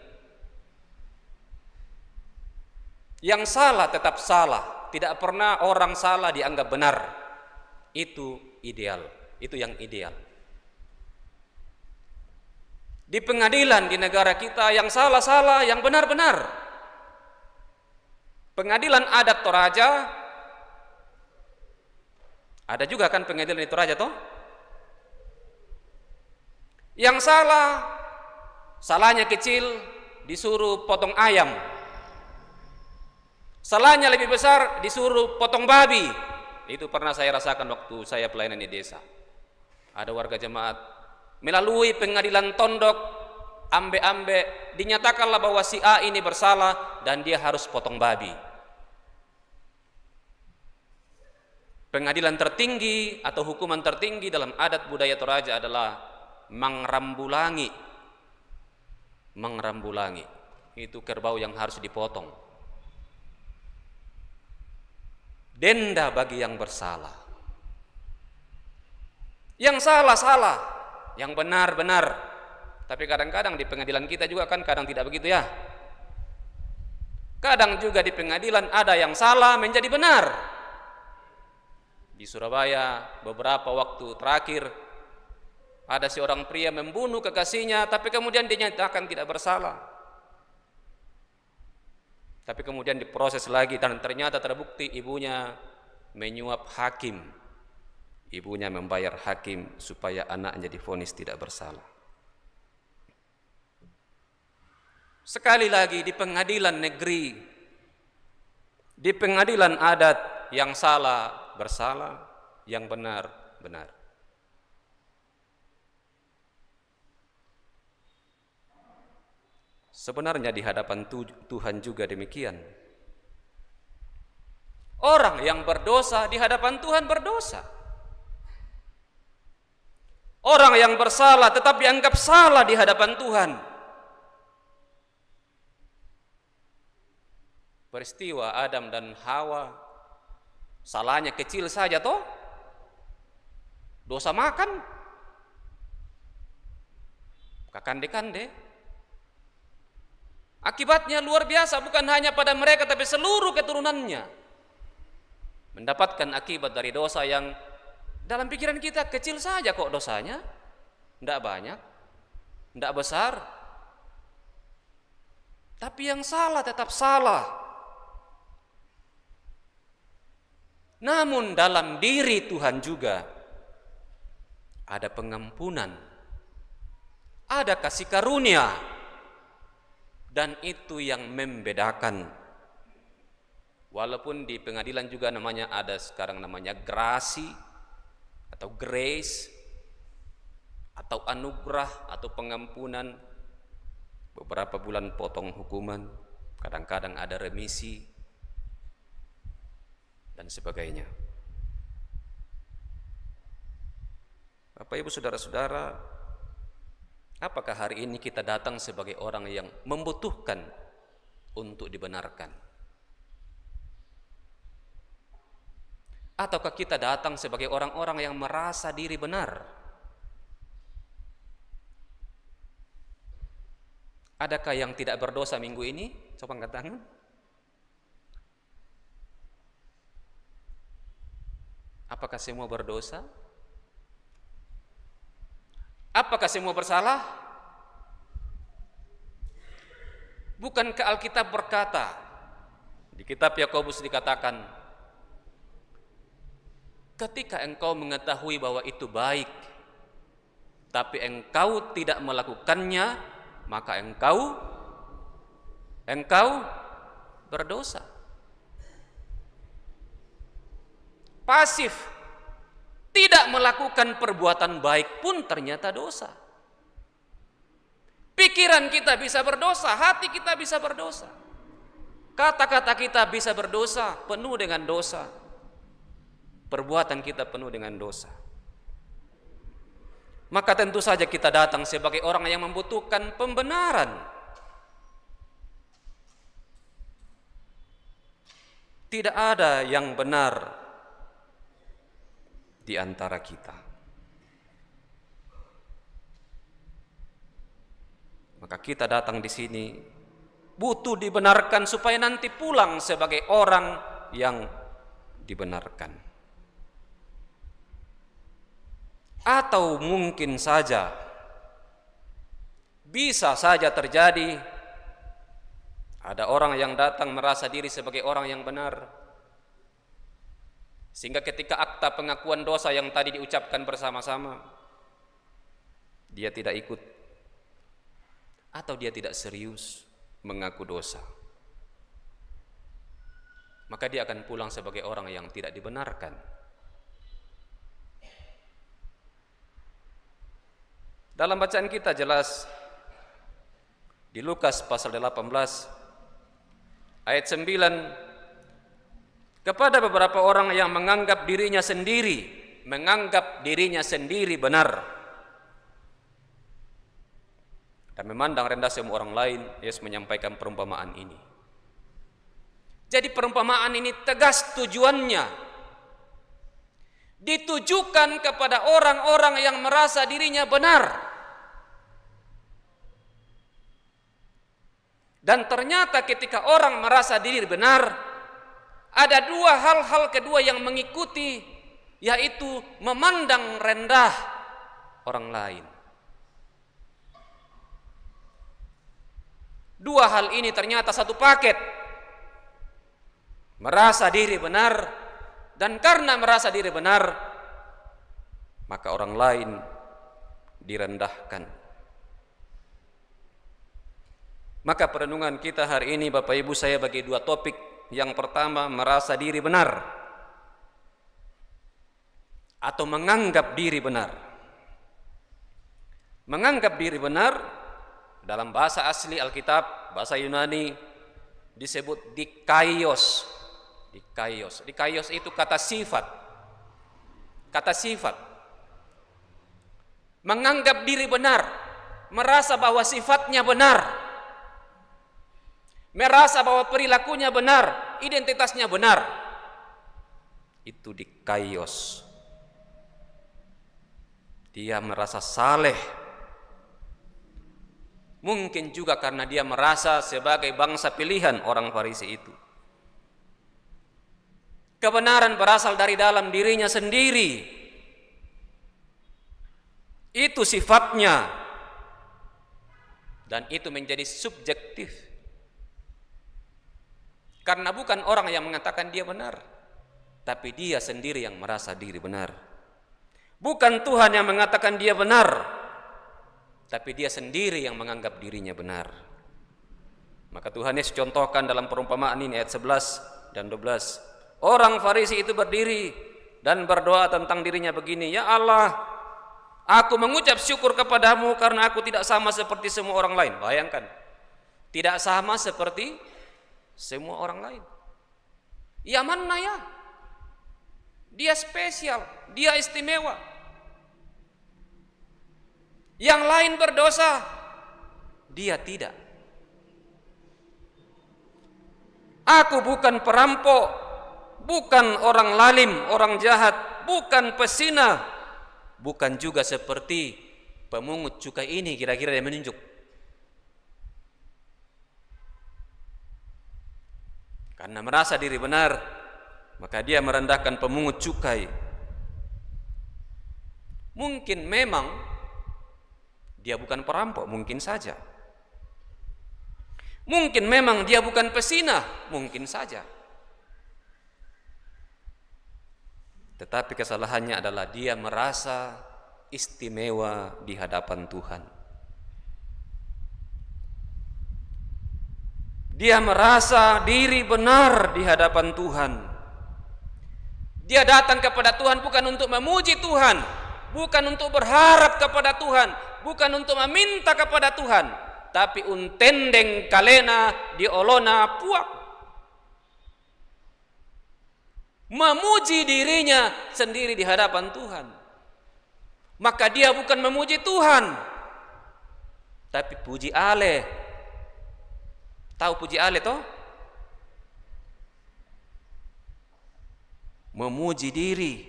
[SPEAKER 3] yang salah tetap salah, tidak pernah orang salah dianggap benar. Itu ideal, itu yang ideal. Di pengadilan di negara kita yang salah-salah, yang benar-benar. Pengadilan adat Toraja, ada juga kan pengadilan di Toraja toh? Yang salah, salahnya kecil disuruh potong ayam, salahnya lebih besar disuruh potong babi. Itu pernah saya rasakan waktu saya pelayanan di desa. Ada warga jemaat melalui pengadilan tondok, ambe-ambe, dinyatakanlah bahwa si A ini bersalah dan dia harus potong babi. Pengadilan tertinggi atau hukuman tertinggi dalam adat budaya Toraja adalah mangrambulangi. Mangrambulangi itu kerbau yang harus dipotong. Denda bagi yang bersalah. Yang salah, yang benar. Tapi kadang-kadang di pengadilan kita juga kan kadang tidak begitu ya. Kadang juga di pengadilan ada yang salah menjadi benar. Di Surabaya beberapa waktu terakhir ada seorang pria membunuh kekasihnya tapi kemudian dinyatakan tidak bersalah. Tapi kemudian diproses lagi dan ternyata terbukti ibunya menyuap hakim. Ibunya membayar hakim supaya anaknya divonis tidak bersalah. Sekali lagi di pengadilan negeri, di pengadilan adat, yang salah bersalah, yang benar benar. Sebenarnya di hadapan Tuhan juga demikian. Orang yang berdosa di hadapan Tuhan berdosa. Orang yang bersalah tetap dianggap salah di hadapan Tuhan. Peristiwa Adam dan Hawa, salahnya kecil saja toh, dosa makan, kakande-kande. Akibatnya luar biasa, bukan hanya pada mereka tapi seluruh keturunannya mendapatkan akibat dari dosa yang Dalam pikiran kita kecil saja kok dosanya, tidak banyak, tidak besar. Tapi yang salah tetap salah. Namun dalam diri Tuhan juga ada pengampunan, ada kasih karunia, dan itu yang membedakan. Walaupun di pengadilan juga namanya ada sekarang namanya grasi atau grace atau anugerah atau pengampunan, beberapa bulan potong hukuman, kadang-kadang ada remisi dan sebagainya. Bapak Ibu saudara-saudara, apakah hari ini kita datang sebagai orang yang membutuhkan untuk dibenarkan? Ataukah kita datang sebagai orang-orang yang merasa diri benar? Adakah yang tidak berdosa minggu ini? Coba angkat tangan. Apakah semua berdosa? Apakah semua bersalah? Bukankah Alkitab berkata, di kitab Yakobus dikatakan, ketika engkau mengetahui bahwa itu baik, tapi engkau tidak melakukannya, maka engkau berdosa. Pasif, tidak melakukan perbuatan baik pun ternyata dosa. Pikiran kita bisa berdosa, hati kita bisa berdosa, kata-kata kita bisa berdosa, penuh dengan dosa. Perbuatan kita penuh dengan dosa. Maka tentu saja kita datang sebagai orang yang membutuhkan pembenaran. Tidak ada yang benar di antara kita. Maka kita datang di sini butuh dibenarkan supaya nanti pulang sebagai orang yang dibenarkan. Atau mungkin saja bisa saja terjadi ada orang yang datang merasa diri sebagai orang yang benar, sehingga ketika akta pengakuan dosa yang tadi diucapkan bersama-sama, dia tidak ikut, atau dia tidak serius mengaku dosa. Maka dia akan pulang sebagai orang yang tidak dibenarkan. Dalam bacaan kita jelas di Lukas pasal 18 ayat 9, kepada beberapa orang yang menganggap dirinya sendiri benar dan memandang rendah semua orang lain, Yesus menyampaikan perumpamaan ini. Jadi perumpamaan ini tegas tujuannya, ditujukan kepada orang-orang yang merasa dirinya benar. Dan ternyata ketika orang merasa diri benar, ada dua hal kedua yang mengikuti, yaitu memandang rendah orang lain. Dua hal ini ternyata satu paket. Merasa diri benar, dan karena merasa diri benar, maka orang lain direndahkan. Maka perenungan kita hari ini Bapak Ibu saya bagi dua topik. Yang pertama, merasa diri benar atau menganggap diri benar. Menganggap diri benar dalam bahasa asli Alkitab, bahasa Yunani disebut dikaios. Dikaios itu kata sifat. Kata sifat. Menganggap diri benar, merasa bahwa sifatnya benar, merasa bahwa perilakunya benar, identitasnya benar. Itu dikaios. Dia merasa saleh. Mungkin juga karena dia merasa sebagai bangsa pilihan orang Farisi itu. Kebenaran berasal dari dalam dirinya sendiri, Itu sifatnya. Dan itu menjadi subjektif. Karena bukan orang yang mengatakan dia benar, tapi dia sendiri yang merasa diri benar. Bukan Tuhan yang mengatakan dia benar, tapi dia sendiri yang menganggap dirinya benar. Maka Tuhan Yesus contohkan dalam perumpamaan ini ayat 11 dan 12. Orang Farisi itu berdiri dan berdoa tentang dirinya begini, "Ya Allah, aku mengucap syukur kepadamu karena aku tidak sama seperti semua orang lain." Bayangkan, tidak sama seperti semua orang lain. Ya mana ya? Dia spesial, dia istimewa. Yang lain berdosa, dia tidak. Aku bukan perampok, bukan orang lalim, orang jahat, bukan pesina, bukan juga seperti pemungut cukai ini, kira-kira dia menunjuk. Karena merasa diri benar, maka dia merendahkan pemungut cukai. Mungkin memang dia bukan perampok, mungkin saja. Mungkin memang dia bukan pesina, mungkin saja. Tetapi kesalahannya adalah dia merasa istimewa di hadapan Tuhan. Dia merasa diri benar di hadapan Tuhan. Dia datang kepada Tuhan bukan untuk memuji Tuhan, bukan untuk berharap kepada Tuhan, bukan untuk meminta kepada Tuhan, tapi untendeng kalena diolona puak. Memuji dirinya sendiri di hadapan Tuhan. Maka dia bukan memuji Tuhan, tapi puji ale. Tahu puji ale toh? Memuji diri.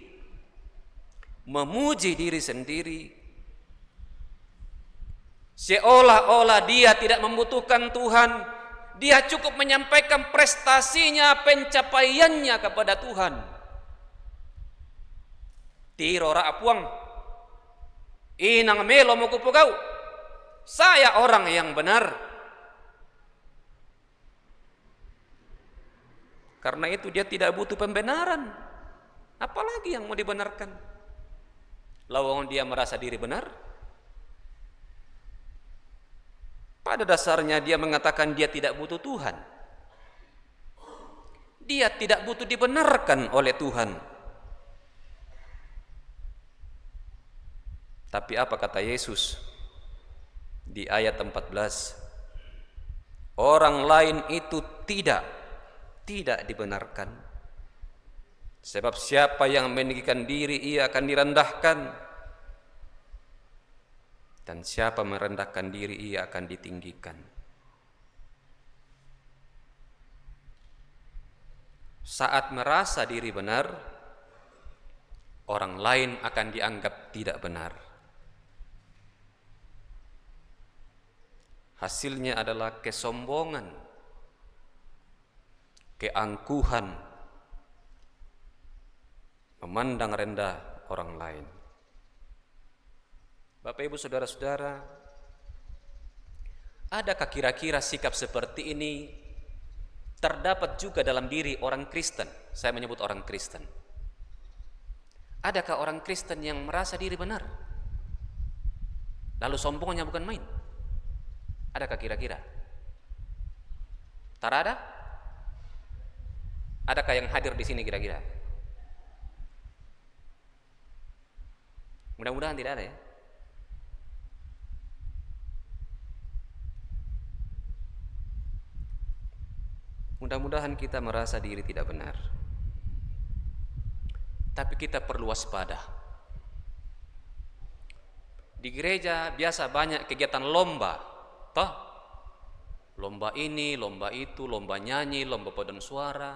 [SPEAKER 3] Memuji diri sendiri. Seolah-olah dia tidak membutuhkan Tuhan. Dia cukup menyampaikan prestasinya, pencapaiannya kepada Tuhan. Tiro ra apuang. Inang melo mo kupugau. Saya orang yang benar. Karena itu dia tidak butuh pembenaran. Apalagi yang mau dibenarkan? Lawang dia merasa diri benar. Pada dasarnya dia mengatakan dia tidak butuh Tuhan. Dia tidak butuh dibenarkan oleh Tuhan. Tapi apa kata Yesus di ayat 14? Orang lain itu tidak dibenarkan. Sebab siapa yang meninggikan diri ia akan direndahkan, dan siapa merendahkan diri ia akan ditinggikan. Saat merasa diri benar, orang lain akan dianggap tidak benar. Hasilnya adalah kesombongan, keangkuhan, memandang rendah orang lain. Bapak Ibu saudara-saudara, adakah kira-kira sikap seperti ini terdapat juga dalam diri orang Kristen? Saya menyebut orang Kristen. Adakah orang Kristen yang merasa diri benar, lalu sombongnya bukan main? Adakah kira-kira? Tak ada? Adakah yang hadir di sini kira-kira? Mudah-mudahan tidak ada ya. Mudah-mudahan kita merasa diri tidak benar. Tapi kita perlu waspada. Di gereja biasa banyak kegiatan lomba, toh? Lomba ini, lomba itu, lomba nyanyi, lomba paduan suara.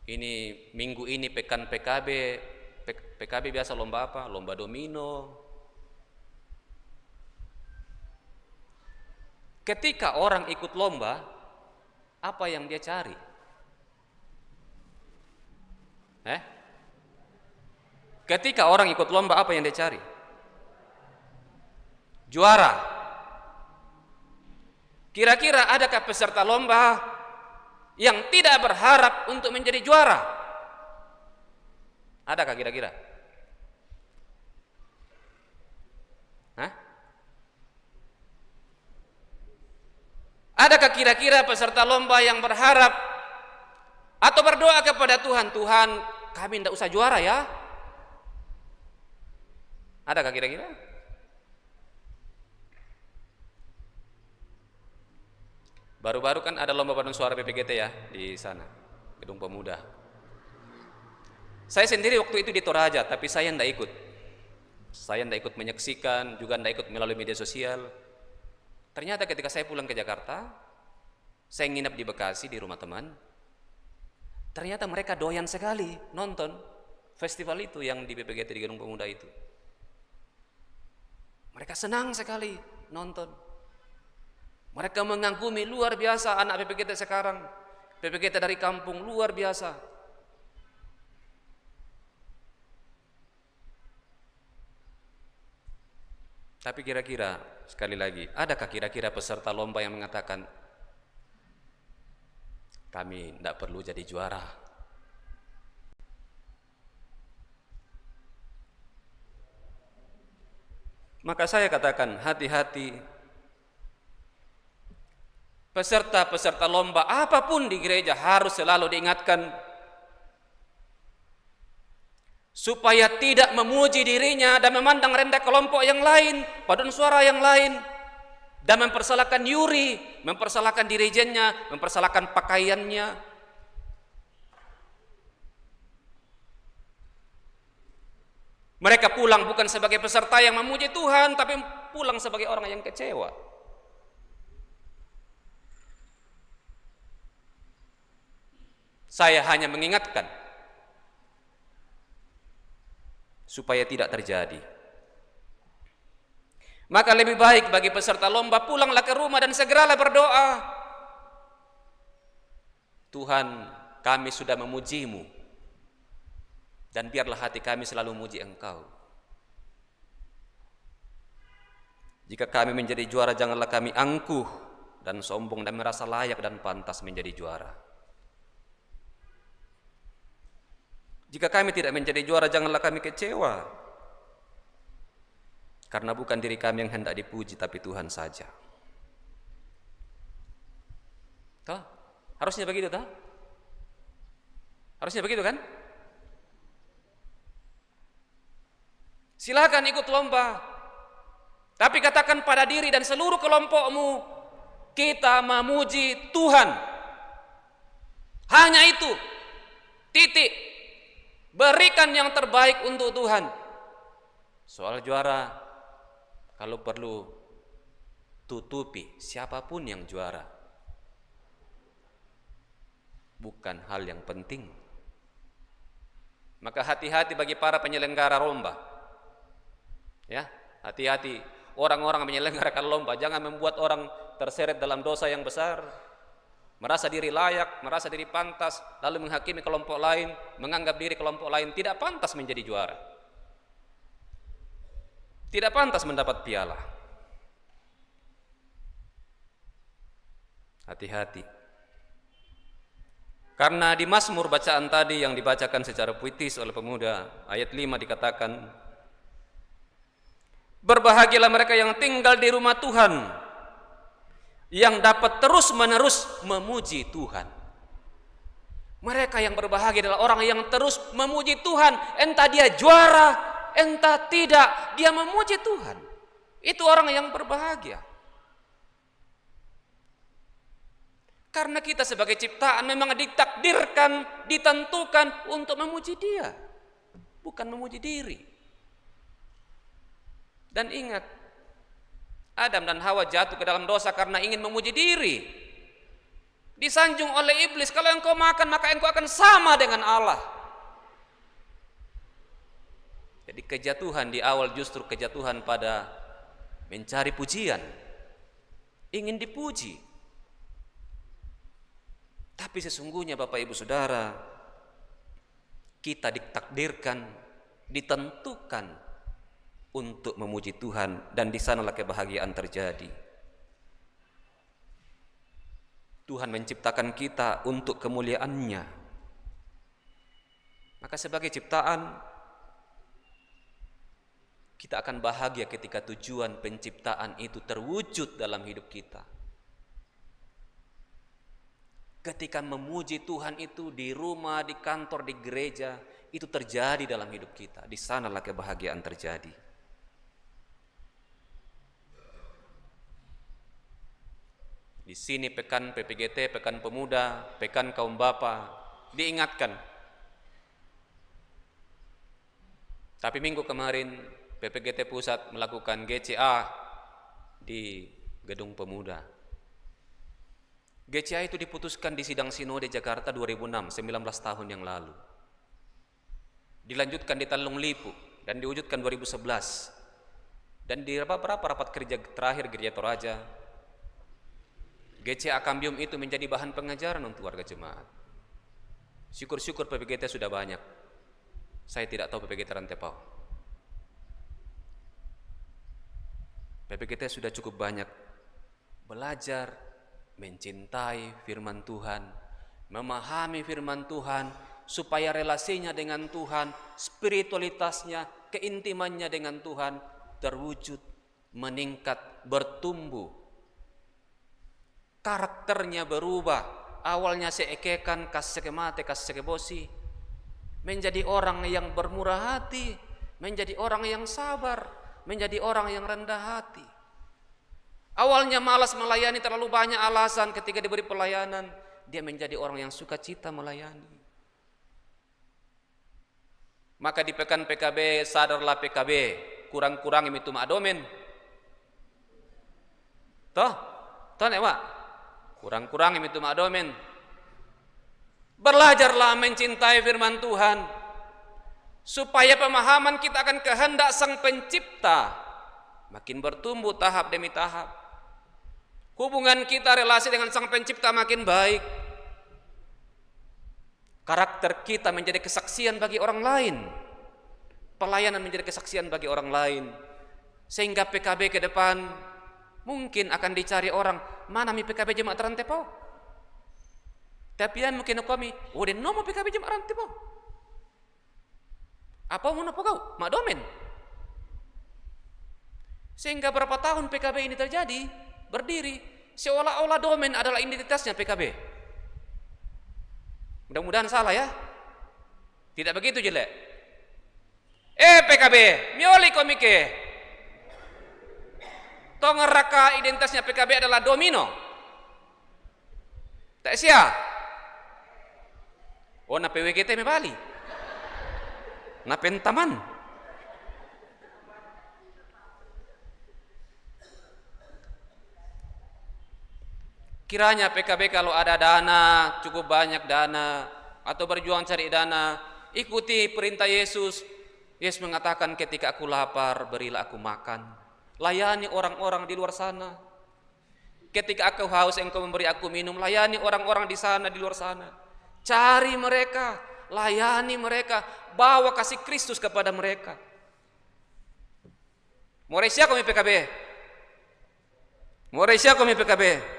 [SPEAKER 3] Ini minggu ini pekan PKB. PKB biasa lomba apa? Lomba domino. Ketika orang ikut lomba, apa yang dia cari? Ketika orang ikut lomba, apa yang dia cari? Juara. Kira-kira adakah peserta lomba yang tidak berharap untuk menjadi juara? Adakah kira-kira? Hah? Adakah kira-kira peserta lomba yang berharap atau berdoa kepada Tuhan, Tuhan, kami tidak usah juara ya? Adakah kira-kira? Baru-baru kan ada lomba paduan suara PPGT ya di sana, Gedung Pemuda. Saya sendiri waktu itu di Toraja, tapi saya tidak ikut. Saya tidak ikut menyaksikan, juga tidak ikut melalui media sosial. Ternyata ketika saya pulang ke Jakarta, saya nginap di Bekasi di rumah teman. Ternyata mereka doyan sekali nonton festival itu yang di PPGT di Gedung Pemuda itu. Mereka senang sekali nonton. Mereka mengagumi luar biasa anak PPGT sekarang. PPGT dari kampung luar biasa. Tapi kira-kira, sekali lagi, adakah kira-kira peserta lomba yang mengatakan, kami tidak perlu jadi juara? Maka saya katakan, hati-hati. Peserta-peserta lomba apapun di gereja harus selalu diingatkan supaya tidak memuji dirinya dan memandang rendah kelompok yang lain, paduan suara yang lain, dan mempersalahkan yuri, mempersalahkan dirijennya, mempersalahkan pakaiannya. Mereka pulang bukan sebagai peserta yang memuji Tuhan, tapi pulang sebagai orang yang kecewa. Saya hanya mengingatkan supaya tidak terjadi. Maka lebih baik bagi peserta lomba, pulanglah ke rumah dan segeralah berdoa. Tuhan, kami sudah memuji-Mu, dan biarlah hati kami selalu memuji Engkau. Jika kami menjadi juara, janganlah kami angkuh dan sombong dan merasa layak dan pantas menjadi juara. Jika kami tidak menjadi juara, janganlah kami kecewa. Karena bukan diri kami yang hendak dipuji, tapi Tuhan saja. Toh? Harusnya begitu, toh? Harusnya begitu kan? Silakan ikut lomba. Tapi katakan pada diri dan seluruh kelompokmu, kita memuji Tuhan. Hanya itu. Titik. Berikan yang terbaik untuk Tuhan. Soal juara, kalau perlu tutupi siapapun yang juara. Bukan hal yang penting. Maka hati-hati bagi para penyelenggara lomba. Ya, hati-hati orang-orang yang menyelenggarakan lomba, jangan membuat orang terseret dalam dosa yang besar. Merasa diri layak, merasa diri pantas, lalu menghakimi kelompok lain, menganggap diri kelompok lain tidak pantas menjadi juara, tidak pantas mendapat piala. Hati-hati. Karena di Mazmur bacaan tadi yang dibacakan secara puitis oleh pemuda, ayat 5 dikatakan, berbahagialah mereka yang tinggal di rumah Tuhan, yang dapat terus-menerus memuji Tuhan. Mereka yang berbahagia adalah orang yang terus memuji Tuhan. Entah dia juara, entah tidak, dia memuji Tuhan. Itu orang yang berbahagia. Karena kita sebagai ciptaan memang ditakdirkan, ditentukan untuk memuji Dia, bukan memuji diri. Dan ingat, Adam dan Hawa jatuh ke dalam dosa karena ingin memuji diri. Disanjung oleh iblis, kalau engkau makan maka engkau akan sama dengan Allah. Jadi kejatuhan di awal justru kejatuhan pada mencari pujian, ingin dipuji. Tapi sesungguhnya Bapak Ibu Saudara, kita ditakdirkan, ditentukan untuk memuji Tuhan, dan di sanalah kebahagiaan terjadi. Tuhan menciptakan kita untuk kemuliaan-Nya. Maka sebagai ciptaan, kita akan bahagia ketika tujuan penciptaan itu terwujud dalam hidup kita. Ketika memuji Tuhan itu di rumah, di kantor, di gereja, itu terjadi dalam hidup kita. Di sanalah kebahagiaan terjadi. Di sini pekan PPGT, pekan pemuda, pekan kaum bapa diingatkan. Tapi minggu kemarin PPGT Pusat melakukan GCA di Gedung Pemuda. GCA itu diputuskan di sidang Sinode Jakarta 2006, 19 tahun yang lalu. Dilanjutkan di Tanjung Lipu dan diwujudkan 2011. Dan di beberapa rapat kerja terakhir Gereja Toraja, GCA Kambium itu menjadi bahan pengajaran untuk warga jemaat. Syukur-syukur PPGT sudah banyak. Saya tidak tahu PPGT Rantepao. PPGT sudah cukup banyak belajar mencintai firman Tuhan, memahami firman Tuhan, supaya relasinya dengan Tuhan, spiritualitasnya, keintimannya dengan Tuhan terwujud, meningkat, bertumbuh. Karakternya berubah. Awalnya seekekan, kasekemate, kasekebosi, menjadi orang yang bermurah hati, menjadi orang yang sabar, menjadi orang yang rendah hati. Awalnya malas melayani, terlalu banyak alasan, ketika diberi pelayanan, dia menjadi orang yang sukacita melayani. Maka di pekan PKB, sadarlah PKB, kurang-kurang mitu ma'adomen. Toh nek Pak, kurang-kurang mitu ma'adomen. Belajarlah mencintai firman Tuhan, supaya pemahaman kita akan kehendak Sang Pencipta makin bertumbuh tahap demi tahap. Hubungan kita, relasi dengan Sang Pencipta makin baik. Karakter kita menjadi kesaksian bagi orang lain. Pelayanan menjadi kesaksian bagi orang lain. Sehingga PKB ke depan mungkin akan dicari orang, mana mi PKB Jemaat Rantepao? Tapi yang mungkin kami, udah nomo PKB Jemaat Rantepao. Apa mau nopo kau? Mak domen. Sehingga berapa tahun PKB ini terjadi, berdiri, seolah-olah domen adalah identitasnya PKB. Mudah-mudahan salah ya. Tidak begitu jelek. PKB, mioli komike. Tongeraka identitasnya PKB adalah domino. Tak sia. Oh na PWGT me Bali. Na pentaman. Kiranya PKB kalau ada dana, cukup banyak dana, atau berjuang cari dana, ikuti perintah Yesus. Yesus mengatakan, ketika aku lapar, berilah aku makan. Layani orang-orang di luar sana. Ketika aku haus, engkau memberi aku minum. Layani orang-orang di sana, di luar sana. Cari mereka, layani mereka, bawa kasih Kristus kepada mereka. Moresia kami PKB. Moresia kami PKB.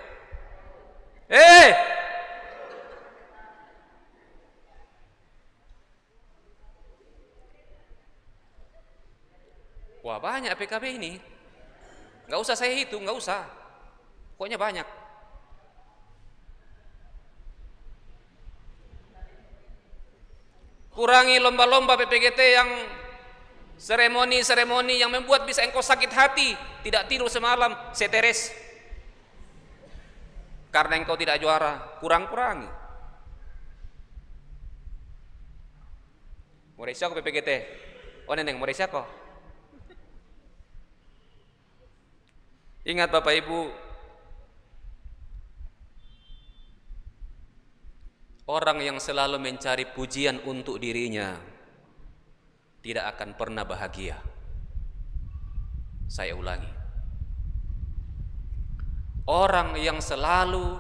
[SPEAKER 3] Wah banyak PKB ini. Nggak usah saya hitung, nggak usah. Pokoknya banyak. Kurangi lomba-lomba PPGT yang seremoni-seremoni yang membuat bisa engkau sakit hati, tidak tidur semalam, seteres. Karena engkau tidak juara, kurang-kurangi. Moresia ko PPGT. Oh neneng, Moresia ko. Ingat Bapak Ibu, orang yang selalu mencari pujian untuk dirinya tidak akan pernah bahagia. Saya ulangi. Orang yang selalu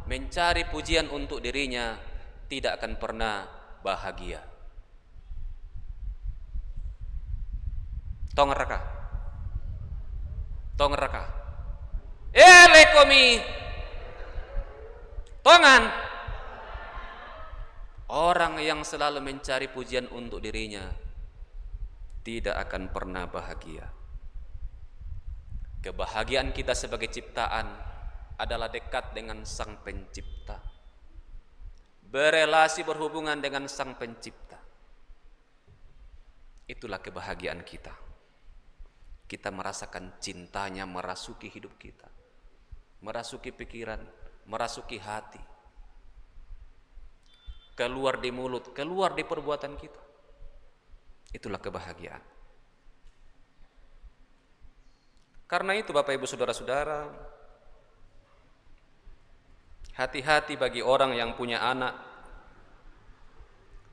[SPEAKER 3] mencari pujian untuk dirinya tidak akan pernah bahagia. Tong raka. Tong raka. Elekomi. Tongan. Orang yang selalu mencari pujian untuk dirinya tidak akan pernah bahagia. Kebahagiaan kita sebagai ciptaan adalah dekat dengan Sang Pencipta. Berelasi, berhubungan dengan Sang Pencipta. Itulah kebahagiaan kita. Kita merasakan cintanya merasuki hidup kita, merasuki pikiran, merasuki hati, keluar di mulut, keluar di perbuatan kita. Itulah kebahagiaan. Karena itu Bapak Ibu Saudara-saudara, hati-hati bagi orang yang punya anak.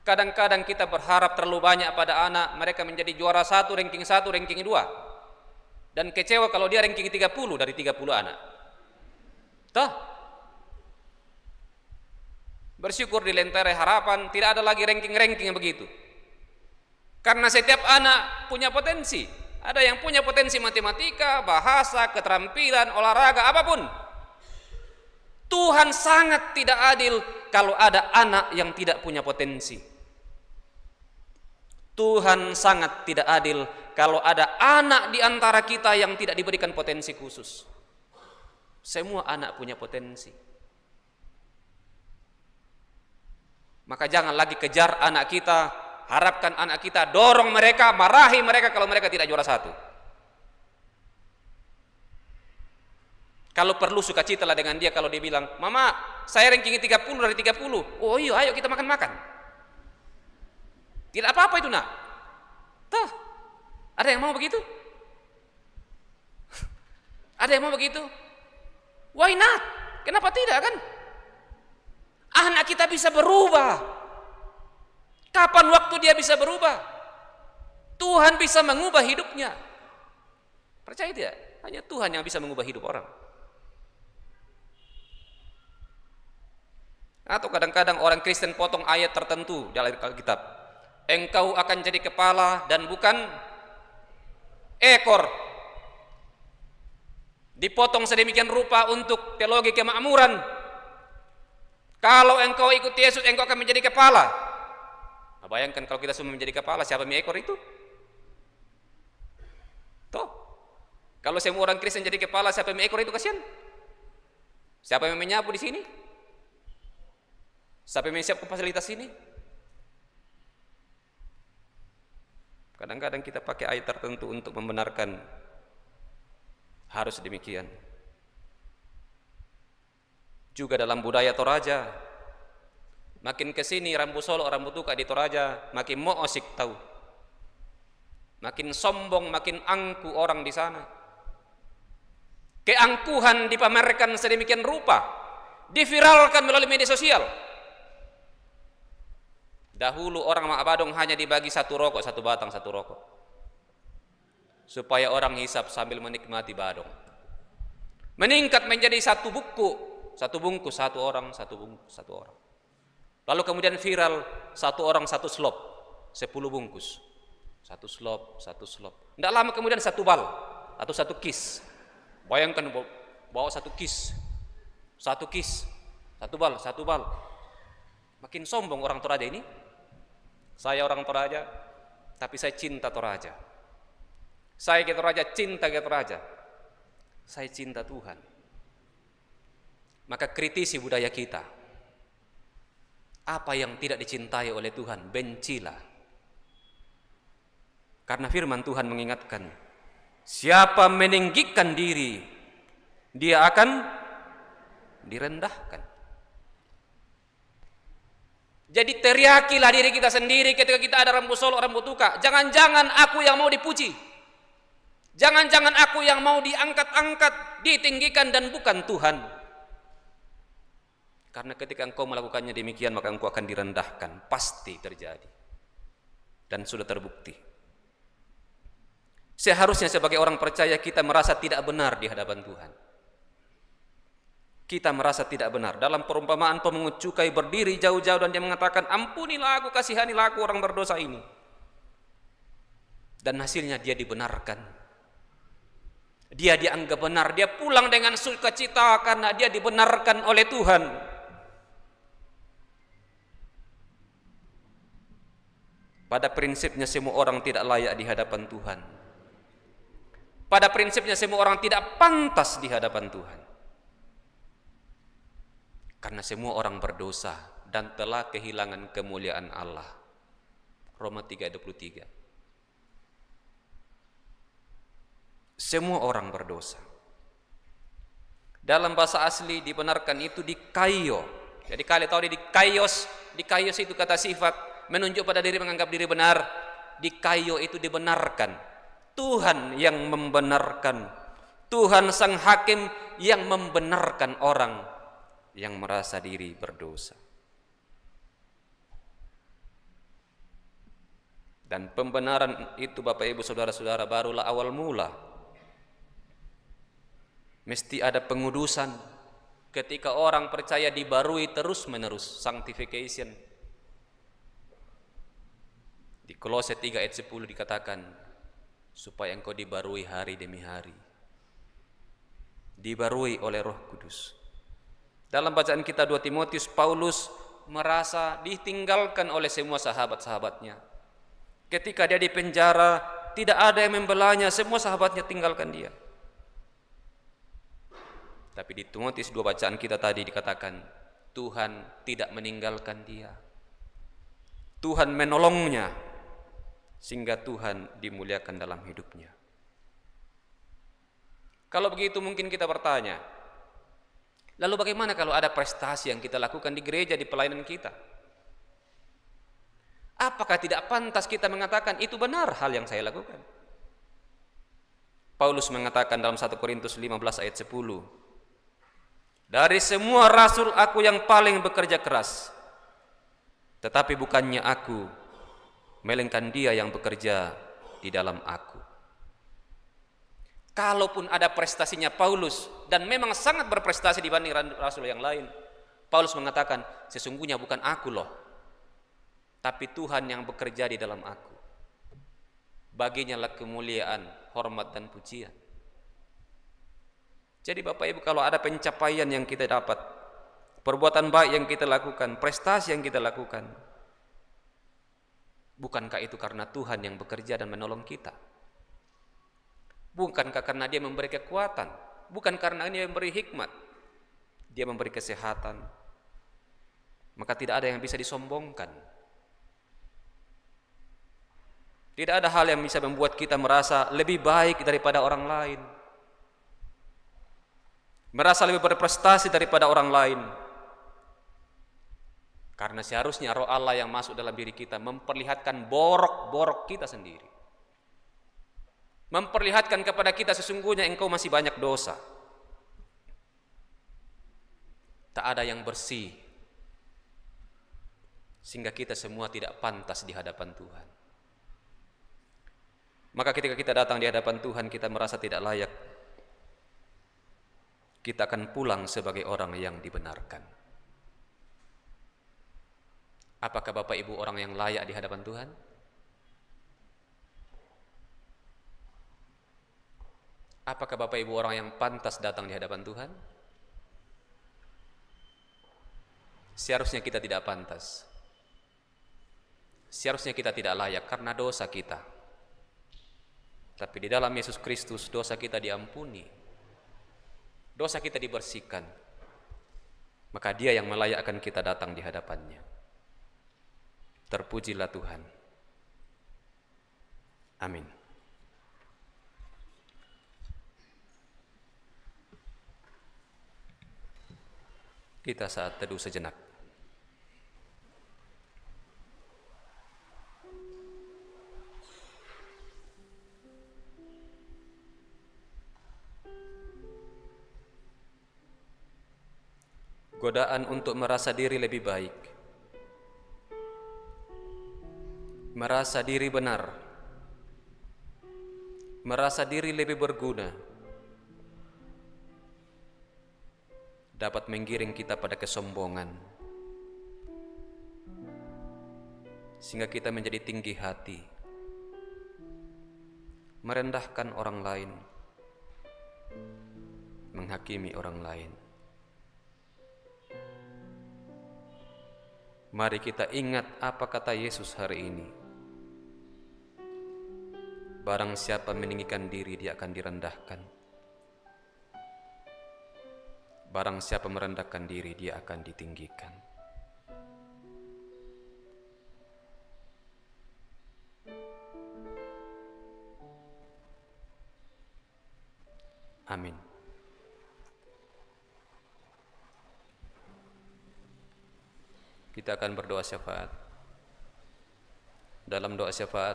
[SPEAKER 3] Kadang-kadang kita berharap terlalu banyak pada anak, mereka menjadi juara 1, ranking 1, ranking 2. Dan kecewa kalau dia ranking 30 dari 30 anak. Toh? Bersyukur di Lentera Harapan tidak ada lagi ranking-ranking yang begitu. Karena setiap anak punya potensi. Ada yang punya potensi matematika, bahasa, keterampilan, olahraga, apapun. Tuhan sangat tidak adil kalau ada anak yang tidak punya potensi. Tuhan sangat tidak adil kalau ada anak di antara kita yang tidak diberikan potensi khusus. Semua anak punya potensi. Maka jangan lagi kejar anak kita, harapkan anak kita, dorong mereka, marahi mereka kalau mereka tidak juara 1. Kalau perlu sukacitalah dengan dia kalau dia bilang, "Mama, saya ranking 30 dari 30." "Oh iya, ayo kita makan-makan." Tidak apa-apa itu, Nak. Tuh. Ada yang mau begitu? Ada yang mau begitu? Why not? Kenapa tidak, kan? Anak kita bisa berubah. Kapan waktu dia bisa berubah? Tuhan bisa mengubah hidupnya. Percaya tidak? Hanya Tuhan yang bisa mengubah hidup orang. Atau kadang-kadang orang Kristen potong ayat tertentu dalam Alkitab. Engkau akan jadi kepala dan bukan ekor. Dipotong sedemikian rupa untuk teologi kemakmuran. Kalau engkau ikut Yesus, engkau akan menjadi kepala. Nah, bayangkan kalau kita semua menjadi kepala, siapa yang ekor itu? Toh, kalau semua orang Kristen jadi kepala, siapa yang ekor itu? Kasihan. Siapa yang menyapu di sini? Siapa yang menyiapkan fasilitas ini? Kadang-kadang kita pakai ayat tertentu untuk membenarkan harus demikian. Juga dalam budaya Toraja, makin kesini rambut solok, rambut tuka di Toraja, makin moosik tahu, makin sombong, makin angku orang di sana. Keangkuhan dipamerkan sedemikian rupa, diviralkan melalui media sosial. Dahulu orang Mak Badong hanya dibagi satu rokok, satu batang, satu rokok, supaya orang hisap sambil menikmati badong. Meningkat menjadi satu buku, satu bungkus, satu orang, satu bungkus, satu orang. Lalu kemudian viral, satu orang satu slop, 10 bungkus, satu slop, satu slop. Tidak lama kemudian satu bal atau satu kis. Bayangkan bawa satu kis, satu kis, satu bal, satu bal. Makin sombong orang Toraja ini. Saya orang Toraja, tapi saya cinta Toraja. Saya ke Toraja, cinta ke Toraja. Saya cinta Tuhan. Maka kritisi budaya kita. Apa yang tidak dicintai oleh Tuhan, bencilah. Karena firman Tuhan mengingatkan, siapa meninggikan diri, dia akan direndahkan. Jadi teriakilah diri kita sendiri ketika kita ada rambut solok, rambut tuka. Jangan-jangan aku yang mau dipuji. Jangan-jangan aku yang mau diangkat-angkat, ditinggikan dan bukan Tuhan. Karena ketika engkau melakukannya demikian, maka engkau akan direndahkan. Pasti terjadi. Dan sudah terbukti. Seharusnya sebagai orang percaya kita merasa tidak benar di hadapan Tuhan. Kita merasa tidak benar. Dalam perumpamaan pemungut cukai berdiri jauh-jauh dan dia mengatakan, ampunilah aku, kasihanilah aku orang berdosa ini. dan hasilnya dia dibenarkan. Dia dianggap benar, dia pulang dengan sukacita karena dia dibenarkan oleh Tuhan. Pada prinsipnya semua orang tidak layak di hadapan Tuhan. Pada prinsipnya semua orang tidak pantas di hadapan Tuhan. Karena semua orang berdosa dan telah kehilangan kemuliaan Allah. Roma 3:23. Semua orang berdosa. Dalam bahasa asli dibenarkan itu dikaio. Jadi kalian tahu dikaios. Dikaios itu kata sifat menunjuk pada diri, menganggap diri benar. Dikaio itu dibenarkan. Tuhan yang membenarkan. Tuhan sang hakim yang membenarkan orang yang merasa diri berdosa. Dan pembenaran itu Bapak Ibu Saudara-saudara barulah awal mula. Mesti ada pengudusan ketika orang percaya dibarui terus-menerus, sanctification. Di Kolose 3 ayat 10 dikatakan, supaya engkau dibarui hari demi hari. Dibarui oleh Roh Kudus. Dalam bacaan kita 2 Timotius, Paulus merasa ditinggalkan oleh semua sahabat-sahabatnya. Ketika dia di penjara, tidak ada yang membelanya, semua sahabatnya tinggalkan dia. Tapi di Timotius 2 bacaan kita tadi dikatakan, Tuhan tidak meninggalkan dia. Tuhan menolongnya, sehingga Tuhan dimuliakan dalam hidupnya. Kalau begitu mungkin kita bertanya, lalu bagaimana kalau ada prestasi yang kita lakukan di gereja, di pelayanan kita? Apakah tidak pantas kita mengatakan itu benar hal yang saya lakukan? Paulus mengatakan dalam 1 Korintus 15 ayat 10, dari semua rasul aku yang paling bekerja keras, tetapi bukannya aku, melainkan dia yang bekerja di dalam aku. Kalaupun ada prestasinya Paulus, dan memang sangat berprestasi dibanding rasul yang lain, Paulus mengatakan, sesungguhnya bukan aku loh, tapi Tuhan yang bekerja di dalam aku. Baginya lah kemuliaan, hormat dan pujian. Jadi Bapak Ibu, kalau ada pencapaian yang kita dapat, perbuatan baik yang kita lakukan, prestasi yang kita lakukan, bukankah itu karena Tuhan yang bekerja dan menolong kita? Bukankah karena dia memberi kekuatan? Bukan karena dia memberi hikmat? Dia memberi kesehatan? Maka tidak ada yang bisa disombongkan. Tidak ada hal yang bisa membuat kita merasa lebih baik daripada orang lain, merasa lebih berprestasi daripada orang lain. Karena seharusnya roh Allah yang masuk dalam diri kita memperlihatkan borok-borok kita sendiri, memperlihatkan kepada kita sesungguhnya engkau masih banyak dosa. Tak ada yang bersih, sehingga kita semua tidak pantas di hadapan Tuhan. Maka ketika kita datang di hadapan Tuhan, kita merasa tidak layak, kita akan pulang sebagai orang yang dibenarkan. Apakah Bapak Ibu orang yang layak di hadapan Tuhan? Apakah Bapak Ibu orang yang pantas datang di hadapan Tuhan? Seharusnya kita tidak pantas. Seharusnya kita tidak layak karena dosa kita. Tapi di dalam Yesus Kristus dosa kita diampuni, dosa kita dibersihkan. Maka Dia yang melayakkan kita datang di hadapannya. Terpujilah Tuhan. Amin. Kita saat teduh sejenak. Godaan untuk merasa diri lebih baik, merasa diri benar, merasa diri lebih berguna, dapat menggiring kita pada kesombongan, sehingga kita menjadi tinggi hati, merendahkan orang lain, menghakimi orang lain. Mari kita ingat apa kata Yesus hari ini. Barang siapa meninggikan diri, dia akan direndahkan. Barang siapa merendahkan diri, dia akan ditinggikan. Amin. Kita akan berdoa syafaat. Dalam doa syafaat,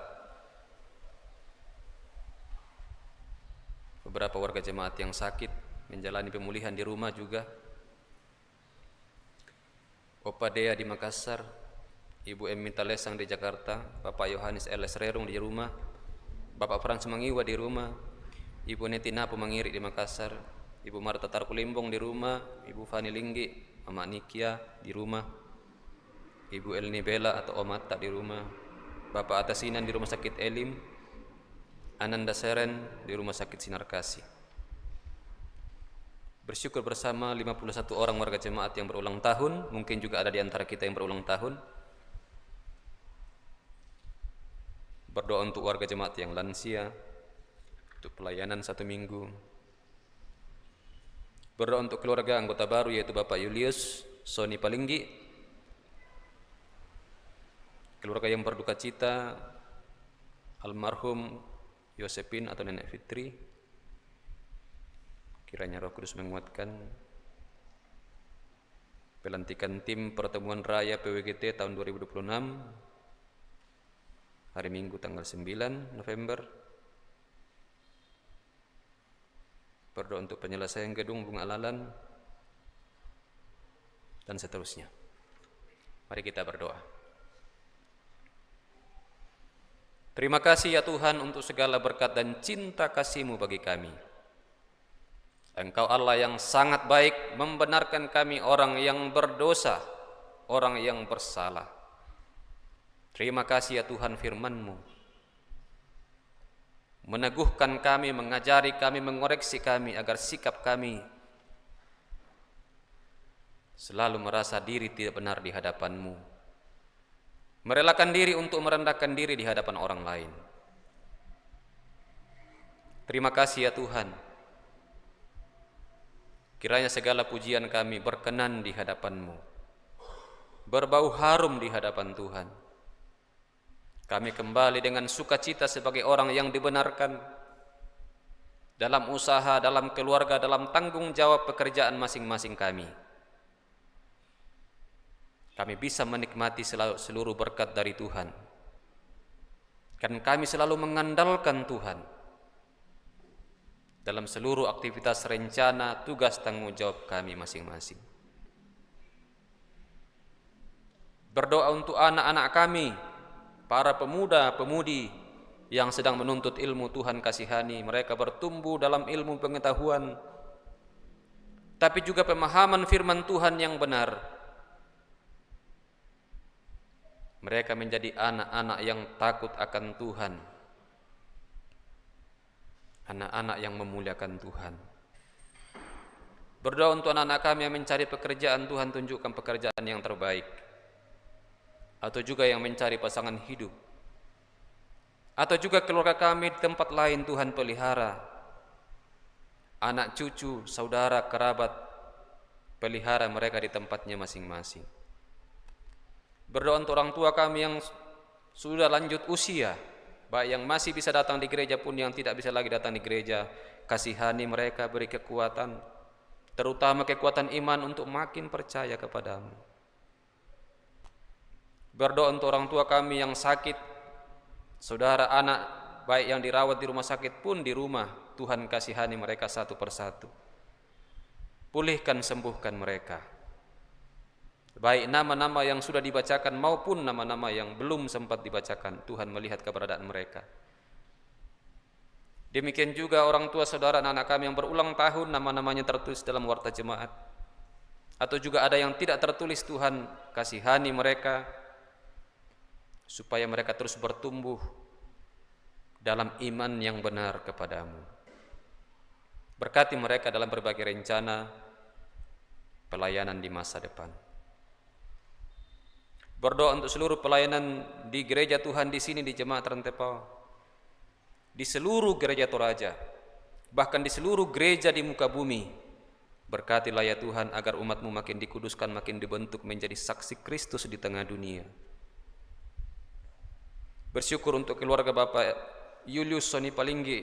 [SPEAKER 3] beberapa warga jemaat yang sakit menjalani pemulihan di rumah juga. Opa Dea di Makassar, Ibu Emita Lesang di Jakarta, Bapak Yohanes L. Rerung di rumah, Bapak Frans Mangiwa di rumah, Ibu Netina Pemangiri di Makassar, Ibu Marta Tarkulimbong di rumah, Ibu Fani Linggi, Mama Nikia di rumah, Ibu Elni Bella atau Om Atta di rumah, Bapak Atasinan di Rumah Sakit Elim, Ananda Seren di Rumah Sakit Sinar Kasih. Bersyukur bersama 51 orang warga jemaat yang berulang tahun, mungkin juga ada di antara kita yang berulang tahun. Berdoa untuk warga jemaat yang lansia, untuk pelayanan 1 minggu. Berdoa untuk keluarga anggota baru yaitu Bapak Julius Soni Palinggi, keluarga yang berduka cita, almarhum Yosepin atau Nenek Fitri. Kiranya Roh Kudus menguatkan. Pelantikan tim pertemuan raya PWGT tahun 2026 hari Minggu tanggal 9 November. Berdoa untuk penyelesaian gedung Bunga Alalan dan seterusnya. Mari kita berdoa. Terima kasih ya Tuhan untuk segala berkat dan cinta kasih-Mu bagi kami. Engkau Allah yang sangat baik, membenarkan kami orang yang berdosa, orang yang bersalah. Terima kasih ya Tuhan firman-Mu, meneguhkan kami, mengajari kami, mengoreksi kami agar sikap kami selalu merasa diri tidak benar di hadapan-Mu, merelakan diri untuk merendahkan diri di hadapan orang lain. Terima kasih ya Tuhan. Kiranya segala pujian kami berkenan di hadapan-Mu, berbau harum di hadapan Tuhan. Kami kembali dengan sukacita sebagai orang yang dibenarkan dalam usaha, dalam keluarga, dalam tanggung jawab pekerjaan masing-masing kami. Kami bisa menikmati seluruh berkat dari Tuhan. Dan kami selalu mengandalkan Tuhan dalam seluruh aktivitas rencana, tugas, tanggung jawab kami masing-masing. Berdoa untuk anak-anak kami, para pemuda-pemudi yang sedang menuntut ilmu. Tuhan kasihani mereka bertumbuh dalam ilmu pengetahuan, tapi juga pemahaman firman Tuhan yang benar. Mereka menjadi anak-anak yang takut akan Tuhan, anak-anak yang memuliakan Tuhan. Berdoa untuk anak-anak kami yang mencari pekerjaan. Tuhan tunjukkan pekerjaan yang terbaik, atau juga yang mencari pasangan hidup, atau juga keluarga kami di tempat lain. Tuhan pelihara anak cucu, saudara, kerabat, pelihara mereka di tempatnya masing-masing. Berdoa untuk orang tua kami yang sudah lanjut usia, baik yang masih bisa datang di gereja pun yang tidak bisa lagi datang di gereja. Kasihani mereka, beri kekuatan, terutama kekuatan iman untuk makin percaya kepadamu. Berdoa untuk orang tua kami yang sakit, saudara, anak, baik yang dirawat di rumah sakit pun di rumah. Tuhan kasihani mereka satu persatu, pulihkan, sembuhkan mereka, baik nama-nama yang sudah dibacakan maupun nama-nama yang belum sempat dibacakan. Tuhan melihat keberadaan mereka. Demikian juga orang tua saudara anak kami yang berulang tahun, nama-namanya tertulis dalam warta jemaat, atau juga ada yang tidak tertulis. Tuhan kasihani mereka supaya mereka terus bertumbuh dalam iman yang benar kepadamu. Berkati mereka dalam berbagai rencana pelayanan di masa depan. Berdoa untuk seluruh pelayanan di gereja Tuhan di sini di Jemaat Rantepao, di seluruh gereja Toraja, bahkan di seluruh gereja di muka bumi. Berkatilah ya Tuhan agar umat-Mu makin dikuduskan, makin dibentuk menjadi saksi Kristus di tengah dunia. Bersyukur untuk keluarga Bapak Julius Soni Palinggi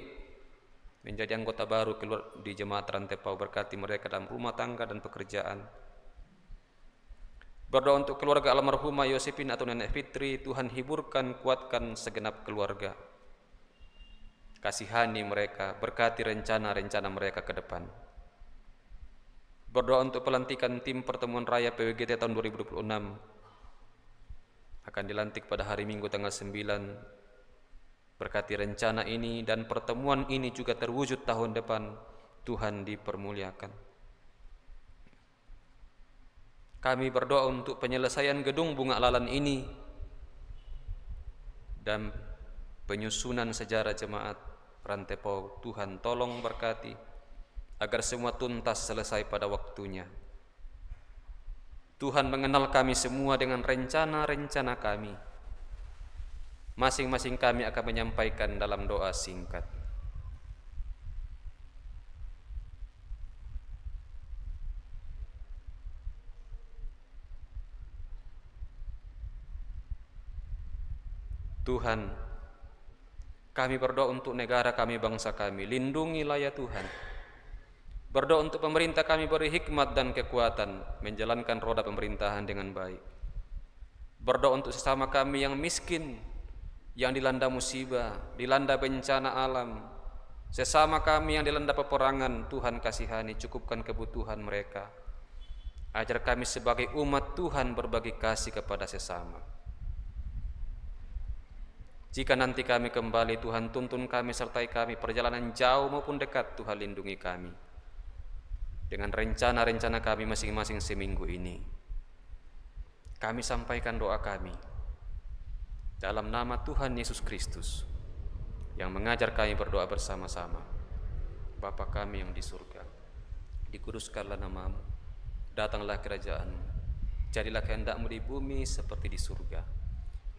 [SPEAKER 3] menjadi anggota baru di Jemaat Rantepao. Berkati mereka dalam rumah tangga dan pekerjaan. Berdoa untuk keluarga almarhumah Yosepin atau Nenek Fitri, Tuhan hiburkan, kuatkan segenap keluarga. Kasihani mereka, berkati rencana-rencana mereka ke depan. Berdoa untuk pelantikan tim pertemuan raya PWGT tahun 2026. Akan dilantik pada hari Minggu tanggal 9. Berkati rencana ini dan pertemuan ini juga terwujud tahun depan. Tuhan dipermuliakan. Kami berdoa untuk penyelesaian gedung Bunga Lalan ini dan penyusunan sejarah Jemaat Rantepao. Tuhan tolong berkati agar semua tuntas selesai pada waktunya. Tuhan mengenal kami semua dengan rencana-rencana kami. Masing-masing kami akan menyampaikan dalam doa singkat. Tuhan, kami berdoa untuk negara kami, bangsa kami. Lindungilah ya Tuhan. Berdoa untuk pemerintah kami, beri hikmat dan kekuatan menjalankan roda pemerintahan dengan baik. Berdoa untuk sesama kami yang miskin, yang dilanda musibah, dilanda bencana alam. Sesama kami yang dilanda peperangan, Tuhan kasihani, cukupkan kebutuhan mereka. Ajar kami sebagai umat Tuhan berbagi kasih kepada sesama. Jika nanti kami kembali, Tuhan tuntun kami, sertai kami, perjalanan jauh maupun dekat, Tuhan lindungi kami. Dengan rencana-rencana kami masing-masing seminggu ini, kami sampaikan doa kami dalam nama Tuhan Yesus Kristus yang mengajar kami berdoa bersama-sama. Bapa kami yang di surga, dikuduskanlah nama-Mu, datanglah kerajaan-Mu, jadilah kehendak-Mu di bumi seperti di surga.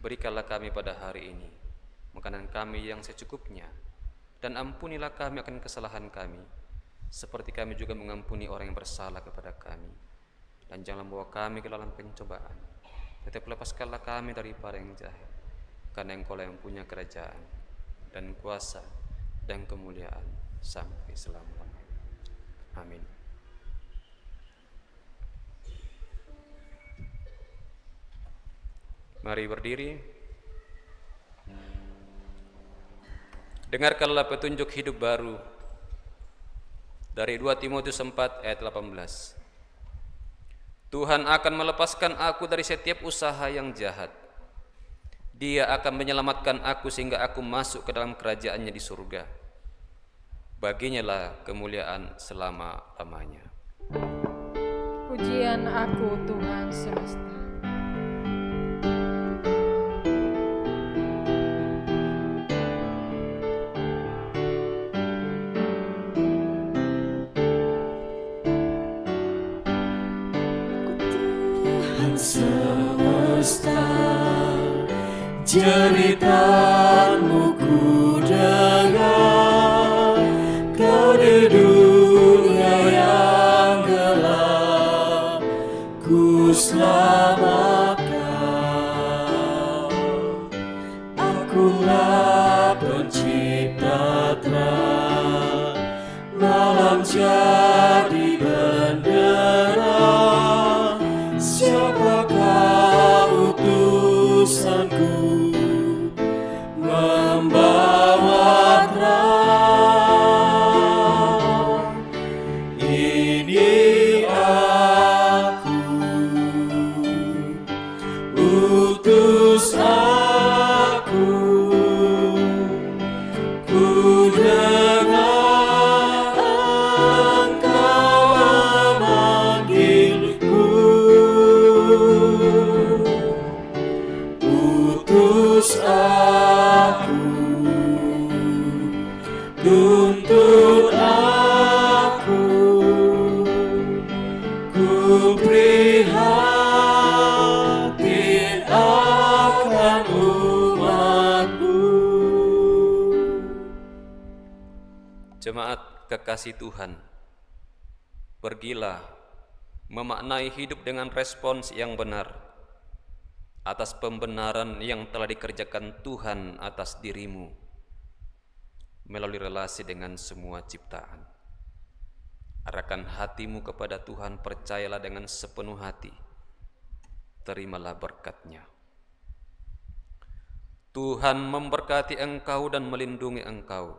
[SPEAKER 3] Berikanlah kami pada hari ini makanan kami yang secukupnya, dan ampunilah kami akan kesalahan kami, seperti kami juga mengampuni orang yang bersalah kepada kami. Dan jangan membawa kami ke dalam pencobaan, tetapi lepaskanlah kami daripada yang jahat, karena Engkau yang punya kerajaan, dan kuasa, dan kemuliaan, sampai selama-lamanya. Amin. Mari berdiri. Dengarkanlah petunjuk hidup baru dari 2 Timotius 4 ayat 18. Tuhan akan melepaskan aku dari setiap usaha yang jahat. Dia akan menyelamatkan aku sehingga aku masuk ke dalam kerajaan-Nya di surga. Baginya lah kemuliaan selama-lamanya.
[SPEAKER 2] Pujian aku Tuhan semesta.
[SPEAKER 5] Semesta, jeritan-Mu ku dengar, Kau di dunia yang gelap ku selamatkan. Akulah pencipta terang, malam jadi bendera. Siapakah utusanku membawa terang? Ini aku, prihatin akan umat-Mu.
[SPEAKER 3] Jemaat kekasih Tuhan, pergilah memaknai hidup dengan respons yang benar atas pembenaran yang telah dikerjakan Tuhan atas dirimu melalui relasi dengan semua ciptaan. Arahkan hatimu kepada Tuhan, percayalah dengan sepenuh hati, terimalah berkat-Nya. Tuhan memberkati engkau dan melindungi engkau.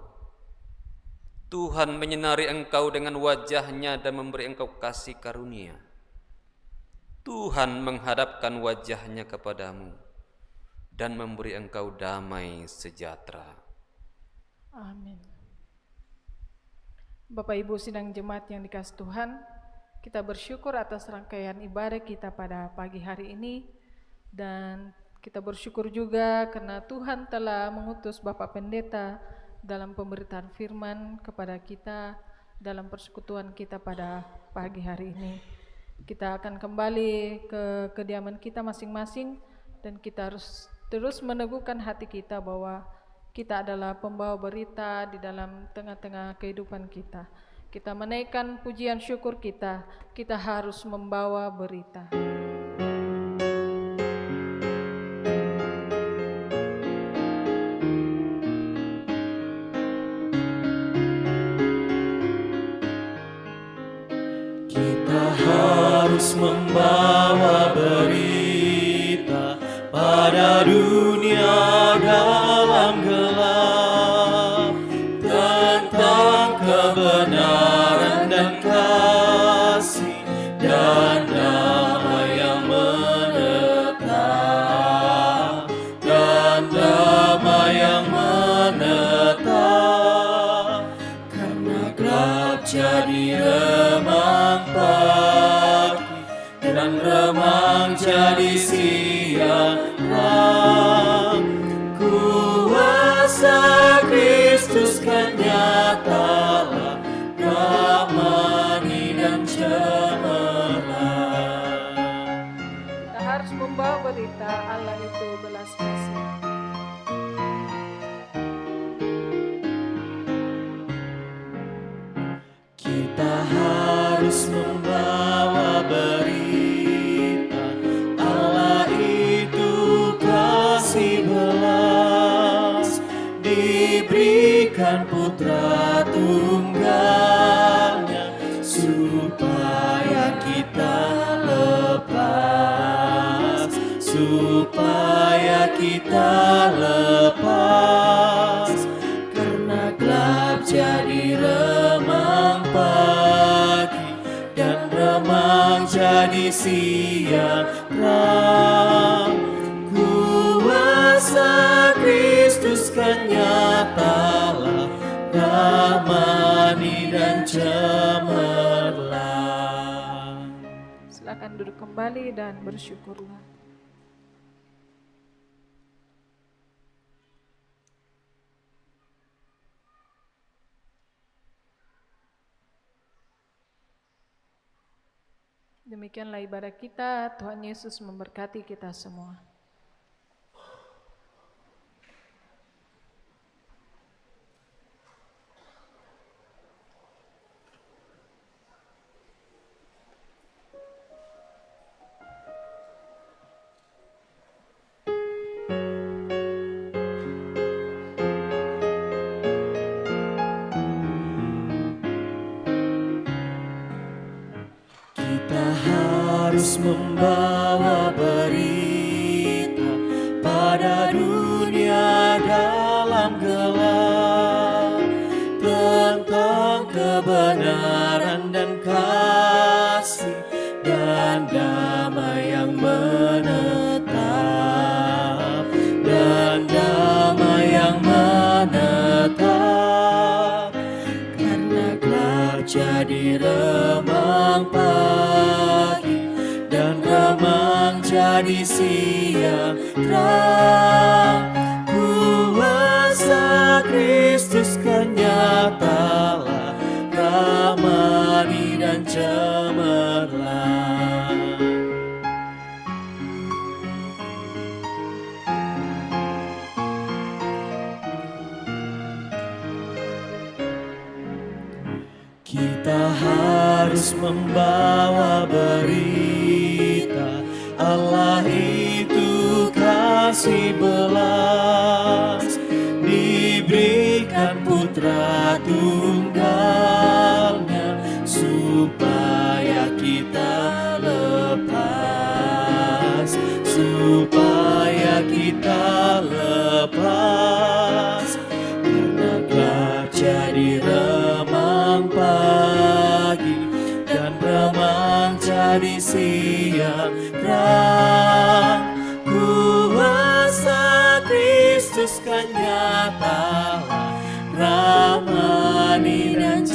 [SPEAKER 3] Tuhan menyinari engkau dengan wajah-Nya dan memberi engkau kasih karunia. Tuhan menghadapkan wajah-Nya kepadamu dan memberi engkau damai sejahtera.
[SPEAKER 2] Amin. Bapak Ibu sidang jemaat yang dikasihi Tuhan, kita bersyukur atas rangkaian ibadah kita pada pagi hari ini, dan kita bersyukur juga karena Tuhan telah mengutus Bapak Pendeta dalam pemberitaan firman kepada kita dalam persekutuan kita pada pagi hari ini. Kita akan kembali ke kediaman kita masing-masing, dan kita harus terus meneguhkan hati kita bahwa kita adalah pembawa berita di dalam tengah-tengah kehidupan kita. Kita menaikkan pujian syukur kita harus membawa berita.
[SPEAKER 5] Harus membawa berita pada dunia dalam gelap tentang kebenaran dan kasih dan damai yang menetap, dan damai yang menetap, karena gelap jadi remang pagi dan remang jadi siang. Kuasa Kristus kan nyatalah, ramani dan cemerlang.
[SPEAKER 2] Kita harus membawa berita Allah itu belas kasih.
[SPEAKER 5] Kita harus membawa berita Allah itu kasih belas, diberikan putra tunggalnya supaya kita lepas, supaya kita lepas, karena gelap jadi remang pagi dan remang jadi siang. Kuasa Kristus kan nyatalah, ramani dan cemerlang.
[SPEAKER 2] Silakan duduk kembali dan bersyukurlah. Demikianlah ibadah kita. Tuhan Yesus memberkati kita semua.
[SPEAKER 5] Harus membawa berita pada dunia dalam gelap tentang kebenaran dan kasih dan damai yang menetap, dan damai yang menetap, karena gelap jadi remang pagi dan remang jadi siang terang. Kuasa Kristus kan nyatalah, ramani dan cemerlang. kita harus membawa berita Allah itu kasih belas, diberikan putra tunggalnya supaya kita lepas, supaya kita lepas. Karena gelap jadi remang pagi dan remang jadi siang terang. Kuasa Kristus kan nyata, ramani dan